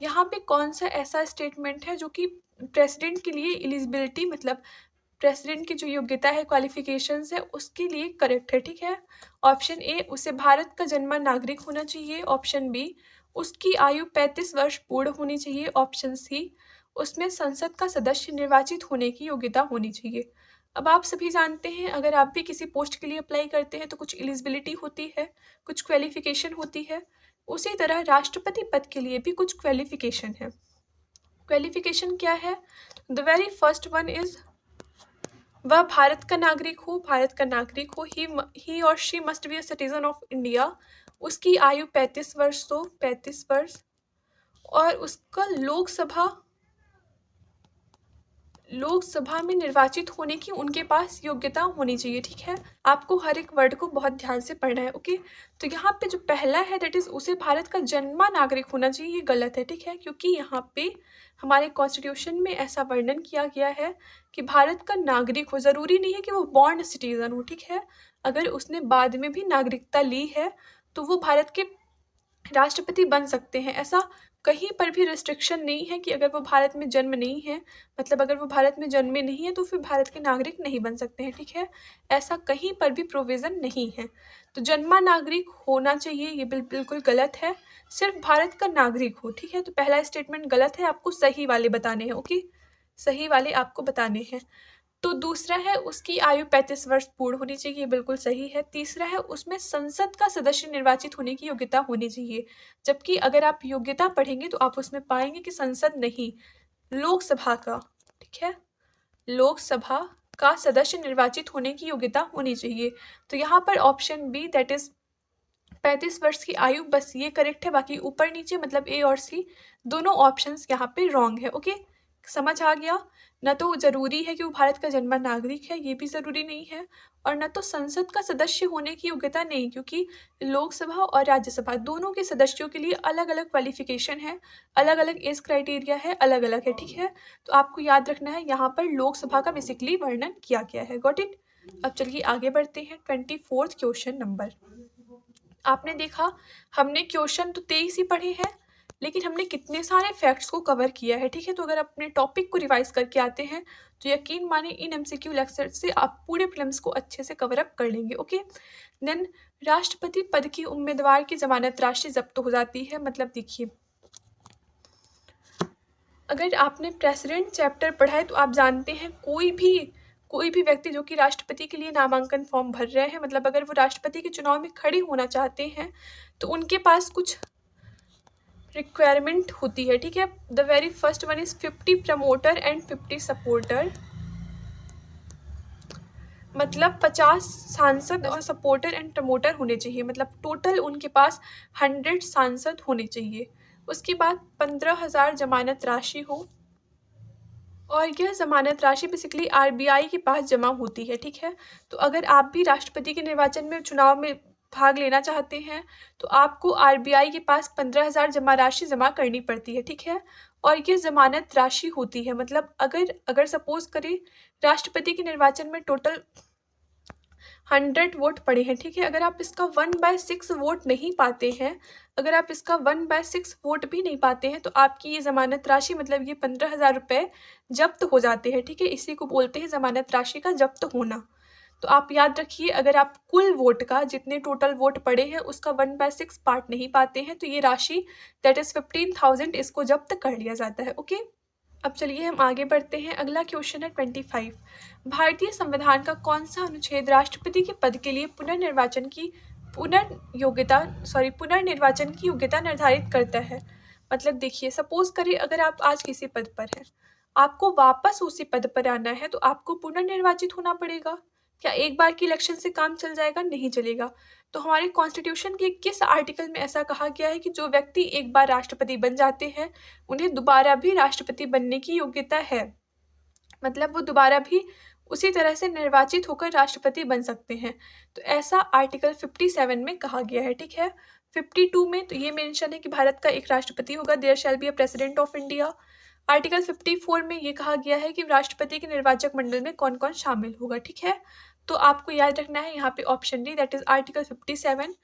यहाँ पे कौन सा ऐसा स्टेटमेंट है जो कि प्रेसिडेंट के लिए एलिजिबिलिटी मतलब प्रेसिडेंट की जो योग्यता है, क्वालिफिकेशंस है, उसके लिए करेक्ट है, ठीक है। ऑप्शन ए उसे भारत का जन्मा नागरिक होना चाहिए, ऑप्शन बी उसकी आयु 35 वर्ष पूर्ण होनी चाहिए, ऑप्शन सी उसमें संसद का सदस्य निर्वाचित होने की योग्यता होनी चाहिए। अब आप सभी जानते हैं अगर आप भी किसी पोस्ट के लिए अप्लाई करते हैं तो कुछ एलिजिबिलिटी होती है, कुछ क्वालिफिकेशन होती है। उसी तरह राष्ट्रपति पद के लिए भी कुछ क्वालिफिकेशन है। क्वालिफिकेशन क्या है? The very first one is वह भारत का नागरिक हो, भारत का नागरिक हो, ही और she must be a citizen of India. उसकी आयु 35 वर्ष हो, 35 वर्ष, और उसका लोकसभा में निर्वाचित होने की उनके पास योग्यता होनी चाहिए। ठीक है, आपको हर एक वर्ड को बहुत ध्यान से पढ़ना है। ओके, तो यहाँ पे जो पहला है दैट इज उसे भारत का जन्मा नागरिक होना चाहिए, ये गलत है। ठीक है, क्योंकि यहाँ पे हमारे कॉन्स्टिट्यूशन में ऐसा वर्णन किया गया है कि भारत का नागरिक हो, ज़रूरी नहीं है कि वो बॉर्न सिटीजन हो। ठीक है, अगर उसने बाद में भी नागरिकता ली है तो वो भारत के राष्ट्रपति बन सकते हैं। ऐसा कहीं पर भी रिस्ट्रिक्शन नहीं है कि अगर वो भारत में जन्म नहीं है, मतलब अगर वो भारत में जन्मे नहीं है तो फिर भारत के नागरिक नहीं बन सकते हैं। ठीक है, ऐसा कहीं पर भी प्रोविज़न नहीं है। तो जन्मा नागरिक होना चाहिए, ये बिल्कुल गलत है। सिर्फ भारत का नागरिक हो। ठीक है, तो पहला स्टेटमेंट गलत है, आपको सही वाले बताने हैं। ओके, सही वाले आपको बताने हैं। तो दूसरा है उसकी आयु 35 वर्ष पूर्ण होनी चाहिए, बिल्कुल सही है। तीसरा है उसमें संसद का सदस्य निर्वाचित होने की योग्यता होनी चाहिए, जबकि अगर आप योग्यता पढ़ेंगे तो आप उसमें पाएंगे कि संसद नहीं, लोकसभा का, ठीक है, लोकसभा का सदस्य निर्वाचित होने की योग्यता होनी चाहिए। तो यहाँ पर ऑप्शन बी दैट इज 35 वर्ष की आयु, बस ये करेक्ट है, बाकी ऊपर नीचे मतलब ए और सी दोनों ऑप्शंस यहाँ पे रॉन्ग है। ओके, समझ आ गया? न तो ज़रूरी है कि वो भारत का जन्मा नागरिक है, ये भी ज़रूरी नहीं है, और न तो संसद का सदस्य होने की योग्यता नहीं, क्योंकि लोकसभा और राज्यसभा दोनों के सदस्यों के लिए अलग अलग क्वालिफिकेशन है, अलग अलग एज क्राइटेरिया है, अलग अलग है। ठीक है, तो आपको याद रखना है यहाँ पर लोकसभा का बेसिकली वर्णन किया गया है। Got it? अब चलिए आगे बढ़ते हैं। 24th question number. आपने देखा हमने क्वेश्चन तो 23 ही पढ़े हैं, लेकिन हमने कितने सारे फैक्ट्स को कवर किया है। ठीक है, तो अगर अपने टॉपिक को रिवाइज करके आते हैं तो यकीन माने इन एमसीक्यू लेक्चर से आप पूरे फिल्म्स को अच्छे से कवर अप कर लेंगे। ओके, देन राष्ट्रपति पद की उम्मीदवार की जमानत राशि जब्त हो जाती है। मतलब देखिए, अगर आपने प्रेसिडेंट चैप्टर पढ़ा है तो आप जानते हैं कोई भी व्यक्ति जो कि राष्ट्रपति के लिए नामांकन फॉर्म भर रहे हैं, मतलब अगर वो राष्ट्रपति के चुनाव में खड़े होना चाहते हैं तो उनके पास कुछ रिक्वायरमेंट होती है। ठीक है, the very first one is 50 promoter and 50 supporter, मतलब 50 सांसद और सपोर्टर एंड प्रमोटर होने चाहिए, मतलब टोटल उनके पास 100 सांसद होने चाहिए। उसके बाद 15,000 जमानत राशि हो, और यह ज़मानत राशि बेसिकली आरबीआई के पास जमा होती है। ठीक है, तो अगर आप भी राष्ट्रपति के निर्वाचन में चुनाव में भाग लेना चाहते हैं तो आपको आरबीआई के पास 15,000 राशि जमा करनी पड़ती है। ठीक है, और ये ज़मानत राशि होती है, मतलब अगर सपोज करें राष्ट्रपति के निर्वाचन में टोटल 100 वोट पड़े हैं। ठीक है, अगर आप इसका 1/6 वोट नहीं पाते हैं, अगर आप इसका 1/6 वोट भी नहीं पाते हैं तो आपकी ये ज़मानत राशि मतलब ये 15,000 रुपये जब्त हो जाते हैं। ठीक है, इसी को बोलते हैं ज़मानत राशि का जब्त होना। तो आप याद रखिए, अगर आप कुल वोट का जितने टोटल वोट पड़े हैं उसका 1/6 पार्ट नहीं पाते हैं तो ये राशि दैट इज़ 15,000 इसको जब्त कर लिया जाता है। ओके, अब चलिए हम आगे बढ़ते हैं। अगला क्वेश्चन है 25। भारतीय संविधान का कौन सा अनुच्छेद राष्ट्रपति के पद के लिए पुनर्निर्वाचन की योग्यता निर्धारित करता है? मतलब देखिए, सपोज करिए अगर आप आज किसी पद पर हैं, आपको वापस उसी पद पर आना है तो आपको पुनर्निर्वाचित होना पड़ेगा। क्या एक बार की इलेक्शन से काम चल जाएगा? नहीं चलेगा। तो हमारे कॉन्स्टिट्यूशन के किस आर्टिकल में ऐसा कहा गया है कि जो व्यक्ति एक बार राष्ट्रपति बन जाते हैं उन्हें दोबारा भी राष्ट्रपति बनने की योग्यता है, मतलब वो दोबारा भी उसी तरह से निर्वाचित होकर राष्ट्रपति बन सकते हैं। तो ऐसा आर्टिकल 57 में कहा गया है। ठीक है, 52 में तो ये मेंशन है कि भारत का एक राष्ट्रपति होगा, there shall be a president of India. Article 54 में ये कहा गया है कि राष्ट्रपति के निर्वाचक मंडल में कौन कौन शामिल होगा। ठीक है, तो आपको याद रखना है यहाँ पे option D that is article 57।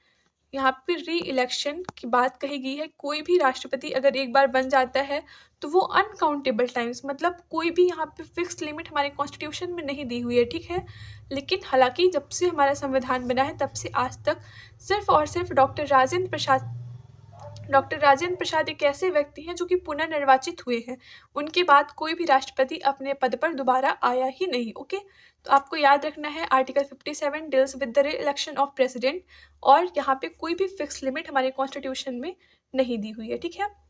यहाँ पे री इलेक्शन की बात कही गई है। कोई भी राष्ट्रपति अगर एक बार बन जाता है तो वो अनकाउंटेबल टाइम्स, मतलब कोई भी यहाँ पे फिक्स लिमिट हमारे कॉन्स्टिट्यूशन में नहीं दी हुई है। ठीक है, लेकिन हालांकि जब से हमारा संविधान बना है तब से आज तक सिर्फ और सिर्फ डॉक्टर राजेंद्र प्रसाद डॉक्टर राजेंद्र प्रसाद एक ऐसे व्यक्ति हैं जो कि पुनर्निर्वाचित हुए हैं, उनके बाद कोई भी राष्ट्रपति अपने पद पर दोबारा आया ही नहीं। ओके, तो आपको याद रखना है article 57 deals with the election of president, और यहाँ पे कोई भी फिक्स लिमिट हमारे कॉन्स्टिट्यूशन में नहीं दी हुई है, ठीक है।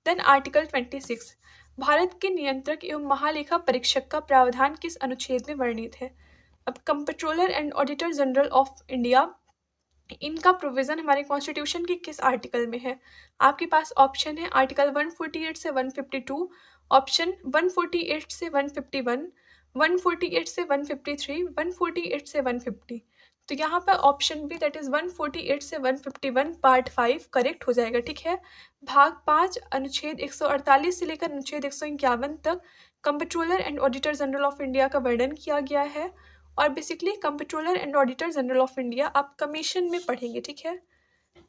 देन आर्टिकल 26, भारत के नियंत्रक एवं महालेखा परीक्षक का प्रावधान किस अनुच्छेद में वर्णित है। अब comptroller and auditor general of India, इनका प्रोविज़न हमारे कॉन्स्टिट्यूशन के किस आर्टिकल में है। आपके पास ऑप्शन है आर्टिकल 148 से 152, ऑप्शन 148 से 151, 148 से 153, 148 से 150। तो यहाँ पर ऑप्शन बी दैट इज़ 148 से 151 पार्ट 5 करेक्ट हो जाएगा, ठीक है। भाग 5 अनुच्छेद 148 से लेकर अनुच्छेद 151 तक comptroller and auditor general of India का वर्णन किया गया है। और basically comptroller and auditor general of India आप कमीशन में पढ़ेंगे, ठीक है।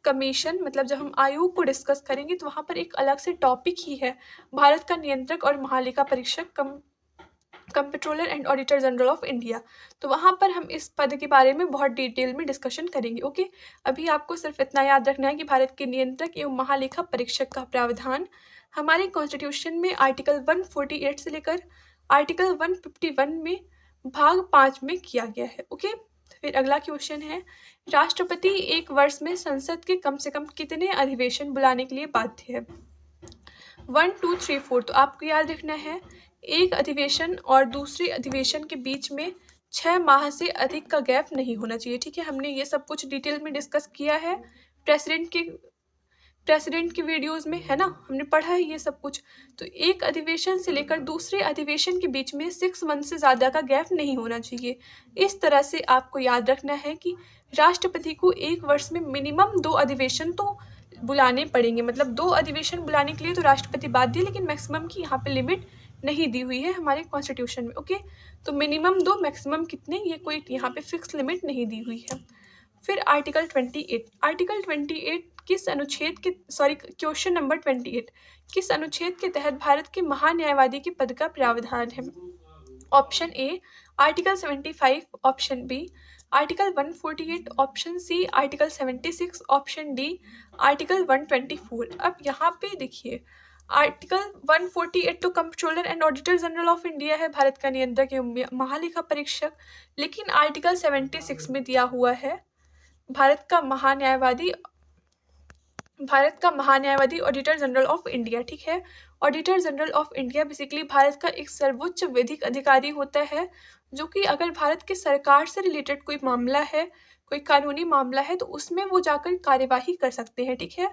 कमीशन मतलब जब हम आयोग को डिस्कस करेंगे तो वहाँ पर एक अलग से टॉपिक ही है भारत का नियंत्रक और महालेखा परीक्षक comptroller and auditor general of India. तो वहाँ पर हम इस पद के बारे में बहुत डिटेल में डिस्कशन करेंगे। ओके, अभी आपको सिर्फ इतना याद रखना है कि भारत के नियंत्रक एवं महालेखा परीक्षक का प्रावधान हमारे कॉन्स्टिट्यूशन में आर्टिकल 148 से लेकर आर्टिकल 151 में भाग 5 में किया गया है। ओके, फिर अगला क्वेश्चन है, राष्ट्रपति एक वर्ष में संसद के कम से कम कितने अधिवेशन बुलाने के लिए बाध्य है। 1 2 3 4। तो आपको याद रखना है एक अधिवेशन और दूसरे अधिवेशन के बीच में 6 माह से अधिक का गैप नहीं होना चाहिए, ठीक है। हमने ये सब कुछ डिटेल में डिस्कस किया है प्रेसिडेंट के वीडियोस में, है ना, हमने पढ़ा है ये सब कुछ। तो एक अधिवेशन से लेकर दूसरे अधिवेशन के बीच में 6 मंथ से ज़्यादा का गैप नहीं होना चाहिए। इस तरह से आपको याद रखना है कि राष्ट्रपति को एक वर्ष में मिनिमम 2 अधिवेशन तो बुलाने पड़ेंगे, मतलब 2 अधिवेशन बुलाने के लिए तो राष्ट्रपति बाध्य है, लेकिन मैक्सिमम की यहाँ पे लिमिट नहीं दी हुई है हमारे कॉन्स्टिट्यूशन में। ओके, तो मिनिमम 2, मैक्सिमम कितने, ये कोई यहाँ पे फिक्स लिमिट नहीं दी हुई है। फिर आर्टिकल 28 किस अनुच्छेद के क्वेश्चन नंबर 28 किस अनुच्छेद के तहत भारत के महान्यायवादी के पद का प्रावधान है। Option A article 75, option B article 148, option C article 76, option D article 124। अब यहाँ पे देखिए आर्टिकल 148 तो comptroller and auditor general of India है, भारत का नियंत्रक एवं महालेखा परीक्षक, लेकिन आर्टिकल 76 में दिया हुआ है भारत का महान्यायवादी ऑडिटर जनरल ऑफ इंडिया, ठीक है। Auditor general of India basically Bharat का एक सर्वोच्च विधिक अधिकारी होता है, जो कि अगर भारत के सरकार से रिलेटेड कोई मामला है, कोई कानूनी मामला है, तो उसमें वो जाकर कार्यवाही कर सकते हैं, ठीक है।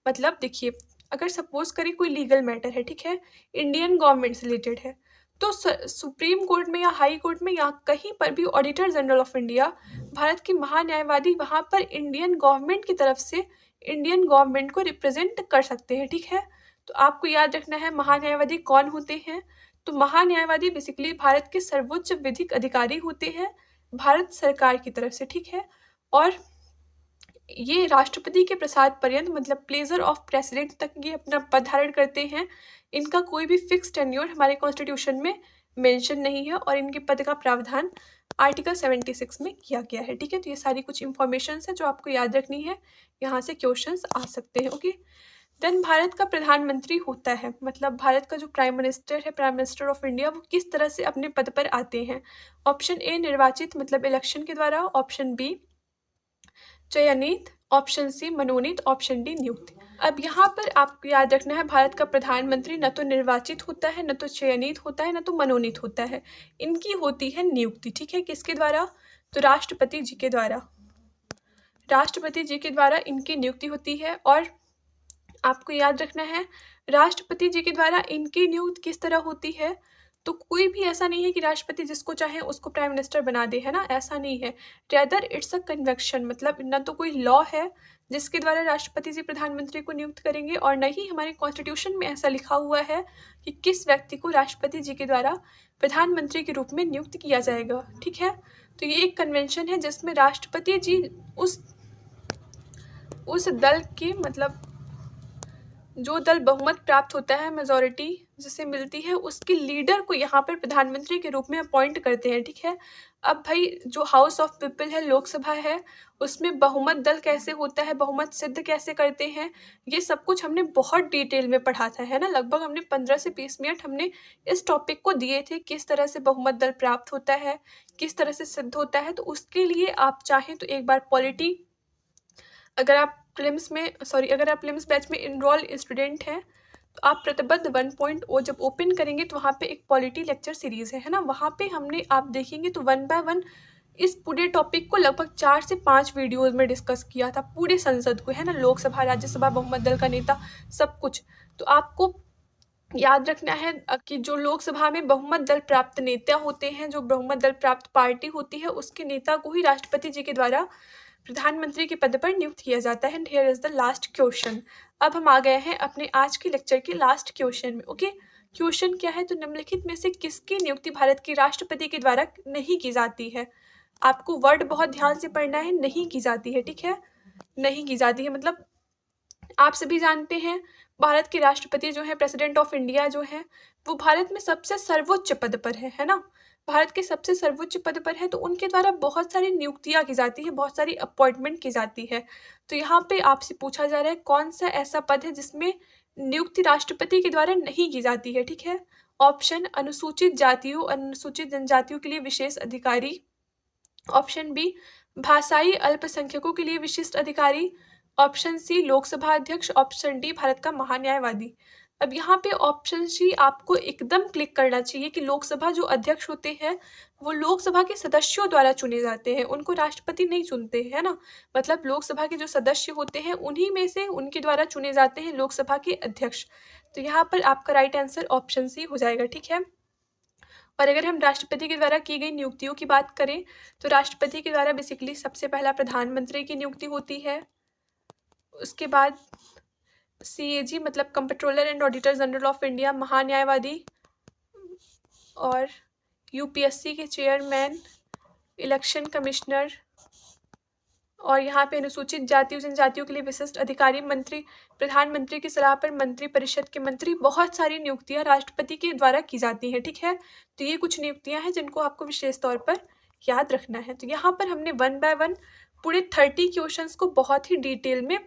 मतलब देखिए अगर सपोज करें कोई लीगल मैटर है, ठीक है, इंडियन गवर्नमेंट से रिलेटेड है, तो सुप्रीम कोर्ट में या हाई कोर्ट में या कहीं पर भी auditor general of India Bharat के महान्यायवादी वहाँ पर इंडियन गवर्नमेंट की तरफ से इंडियन गवर्नमेंट को रिप्रेजेंट कर सकते हैं, ठीक है। तो आपको याद रखना है महान्यायवादी कौन होते हैं। तो महान्यायवादी बेसिकली भारत के सर्वोच्च विधिक अधिकारी होते हैं भारत सरकार की तरफ से, ठीक है। और ये राष्ट्रपति के प्रसाद पर्यंत मतलब प्लेजर ऑफ प्रेसिडेंट तक ये अपना पद धारण करते हैं। इनका कोई भी फिक्स टेन्योर हमारे कॉन्स्टिट्यूशन में मेंशन नहीं है और इनके पद का प्रावधान आर्टिकल 76 में किया गया है, ठीक है। तो ये सारी कुछ इंफॉर्मेशन है जो आपको याद रखनी है, यहाँ से क्वेश्चंस आ सकते हैं। ओके, देन भारत का प्रधानमंत्री होता है, मतलब भारत का जो प्राइम मिनिस्टर है, प्राइम मिनिस्टर ऑफ इंडिया, वो किस तरह से अपने पद पर आते हैं। ऑप्शन ए निर्वाचित मतलब इलेक्शन के द्वारा, ऑप्शन बी चयनित, ऑप्शन सी मनोनीत, ऑप्शन डी नियुक्त। अब यहाँ पर आपको याद रखना है भारत का प्रधानमंत्री न तो निर्वाचित होता है, न तो चयनित होता है, न तो मनोनीत होता है, इनकी होती है नियुक्ति, ठीक है। किसके द्वारा, तो राष्ट्रपति जी के द्वारा इनकी नियुक्ति होती है। और आपको याद रखना है राष्ट्रपति जी के द्वारा इनकी नियुक्ति किस तरह होती है, तो कोई भी ऐसा नहीं है कि राष्ट्रपति जिसको चाहे उसको प्राइम मिनिस्टर बना दे, है ना, ऐसा नहीं है। रेदर इट्स अ कन्वेक्शन, मतलब न तो कोई लॉ है जिसके द्वारा राष्ट्रपति जी प्रधानमंत्री को नियुक्त करेंगे, और न ही हमारे कॉन्स्टिट्यूशन में ऐसा लिखा हुआ है कि किस व्यक्ति को राष्ट्रपति जी के द्वारा प्रधानमंत्री के रूप में नियुक्त किया जाएगा, ठीक है। तो ये एक कन्वेंशन है जिसमें राष्ट्रपति जी उस दल के मतलब जो दल बहुमत प्राप्त होता है, मेजॉरिटी जिसे मिलती है, उसके लीडर को यहाँ पर प्रधानमंत्री के रूप में अपॉइंट करते हैं, ठीक है। अब भाई जो हाउस ऑफ पीपल है, लोकसभा है, उसमें बहुमत दल कैसे होता है, बहुमत सिद्ध कैसे करते हैं, ये सब कुछ हमने बहुत डिटेल में पढ़ा था, है ना। लगभग हमने 15 से 20 मिनट हमने इस टॉपिक को दिए थे, किस तरह से बहुमत दल प्राप्त होता है, किस तरह से सिद्ध होता है। तो उसके लिए आप चाहें तो एक बार पॉलिटी, अगर आप प्रीलिम्स बैच में इनरोल स्टूडेंट हैं, तो आप प्रतिबद्ध 1.0 जब ओपन करेंगे तो वहाँ पे एक पॉलिटी लेक्चर सीरीज़ है ना, वहाँ पे हमने, आप देखेंगे तो 1 बाय 1 इस पूरे टॉपिक को लगभग 4 से 5 वीडियोज़ में डिस्कस किया था, पूरे संसद को, है ना, लोकसभा, राज्यसभा, बहुमत दल का नेता, सब कुछ। तो आपको याद रखना है कि जो लोकसभा में बहुमत दल प्राप्त नेता होते हैं, जो बहुमत दल प्राप्त पार्टी होती है, उसके नेता को ही राष्ट्रपति जी के द्वारा प्रधानमंत्री के पद पर नियुक्त किया जाता है। And here is the last question. अब हम आ गए हैं अपने आज के लेक्चर के लास्ट क्वेश्चन में। ओके, क्वेश्चन क्या है, तो निम्नलिखित में से किसकी नियुक्ति भारत के राष्ट्रपति के द्वारा नहीं की जाती है। आपको वर्ड बहुत ध्यान से पढ़ना है, नहीं की जाती है, ठीक है, नहीं की जाती है मतलब आप सभी जानते हैं भारत के राष्ट्रपति जो है, प्रेसिडेंट ऑफ इंडिया जो है, वो भारत में सबसे सर्वोच्च पद पर है ना, भारत के सबसे सर्वोच्च पद पर है। तो उनके द्वारा बहुत सारी नियुक्तियां की जाती है, बहुत सारी अपॉइंटमेंट की जाती है। तो यहाँ पे आपसे पूछा जा रहा है कौन सा ऐसा पद है जिसमें नियुक्ति राष्ट्रपति के द्वारा नहीं की जाती है, ठीक है। ऑप्शन अनुसूचित जातियों, अनुसूचित जनजातियों के लिए विशेष अधिकारी। ऑप्शन बी भाषाई अल्पसंख्यकों के लिए विशिष्ट अधिकारी। ऑप्शन सी लोकसभा अध्यक्ष। ऑप्शन डी भारत का महान्यायवादी। अब यहाँ पे ऑप्शन सी आपको एकदम क्लिक करना चाहिए कि लोकसभा जो अध्यक्ष होते हैं वो लोकसभा के सदस्यों द्वारा चुने जाते हैं, उनको राष्ट्रपति नहीं चुनते हैं ना। मतलब लोकसभा के जो सदस्य होते हैं उन्हीं में से उनके द्वारा चुने जाते हैं लोकसभा के अध्यक्ष। तो यहाँ पर आपका राइट आंसर ऑप्शन सी हो जाएगा, ठीक है। और अगर हम राष्ट्रपति के द्वारा की गई नियुक्तियों की बात करें तो राष्ट्रपति के द्वारा बेसिकली सबसे पहला प्रधानमंत्री की नियुक्ति होती है, उसके बाद CAG मतलब comptroller and auditor general of India, महान्यायवादी, और UPSC के चेयरमैन, इलेक्शन कमिश्नर, और यहाँ पे अनुसूचित जातियों जनजातियों के लिए विशिष्ट अधिकारी, मंत्री, प्रधानमंत्री की सलाह पर मंत्री परिषद के मंत्री। बहुत सारी नियुक्तियां राष्ट्रपति के द्वारा की जाती हैं, ठीक है। तो ये कुछ नियुक्तियां हैं जिनको आपको विशेष तौर पर याद रखना है। तो यहाँ पर हमने 1 बाय 1 पूरे 30 क्वेश्चंस को बहुत ही डिटेल में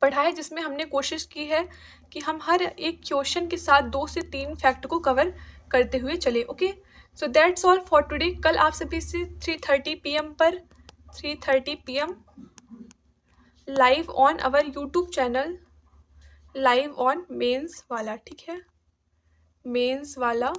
पढ़ा है, जिसमें हमने कोशिश की है कि हम हर एक क्वेश्चन के साथ 2 से 3 फैक्ट को कवर करते हुए चले। Okay, so that's all for today. कल आप सभी से 3:30 PM पर 3:30 PM live on our YouTube channel, live on mains वाला, ठीक है, मेंस वाला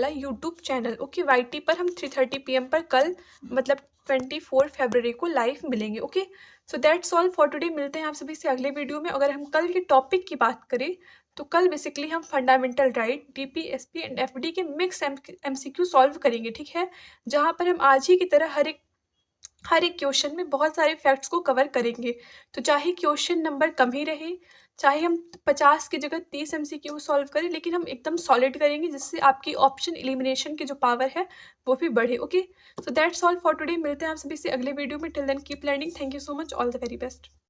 यूट्यूब चैनल। ओके, YT पर हम 3:30 PM पर कल मतलब 24 फरवरी को लाइव मिलेंगे। Okay, so that's all for today. मिलते हैं आप सभी से अगले वीडियो में। अगर हम कल के टॉपिक की बात करें तो कल बेसिकली हम fundamental right, DP, SP and FD के मिक्स MCQ सॉल्व करेंगे, ठीक है, जहाँ पर हम आज ही की तरह हर एक क्वेश्चन में बहुत सारे फैक्ट्स को कवर करेंगे। तो चाहे क्वेश्चन नंबर कम ही रहे, चाहे हम 50 की जगह 30 MCQ सॉल्व करें, लेकिन हम एकदम सॉलिड करेंगे जिससे आपकी ऑप्शन एलिमिनेशन की जो पावर है वो भी बढ़े। Okay, so that's all for today. मिलते हैं आप सभी से अगले वीडियो में। Till then keep learning. Thank you so much. All the very best.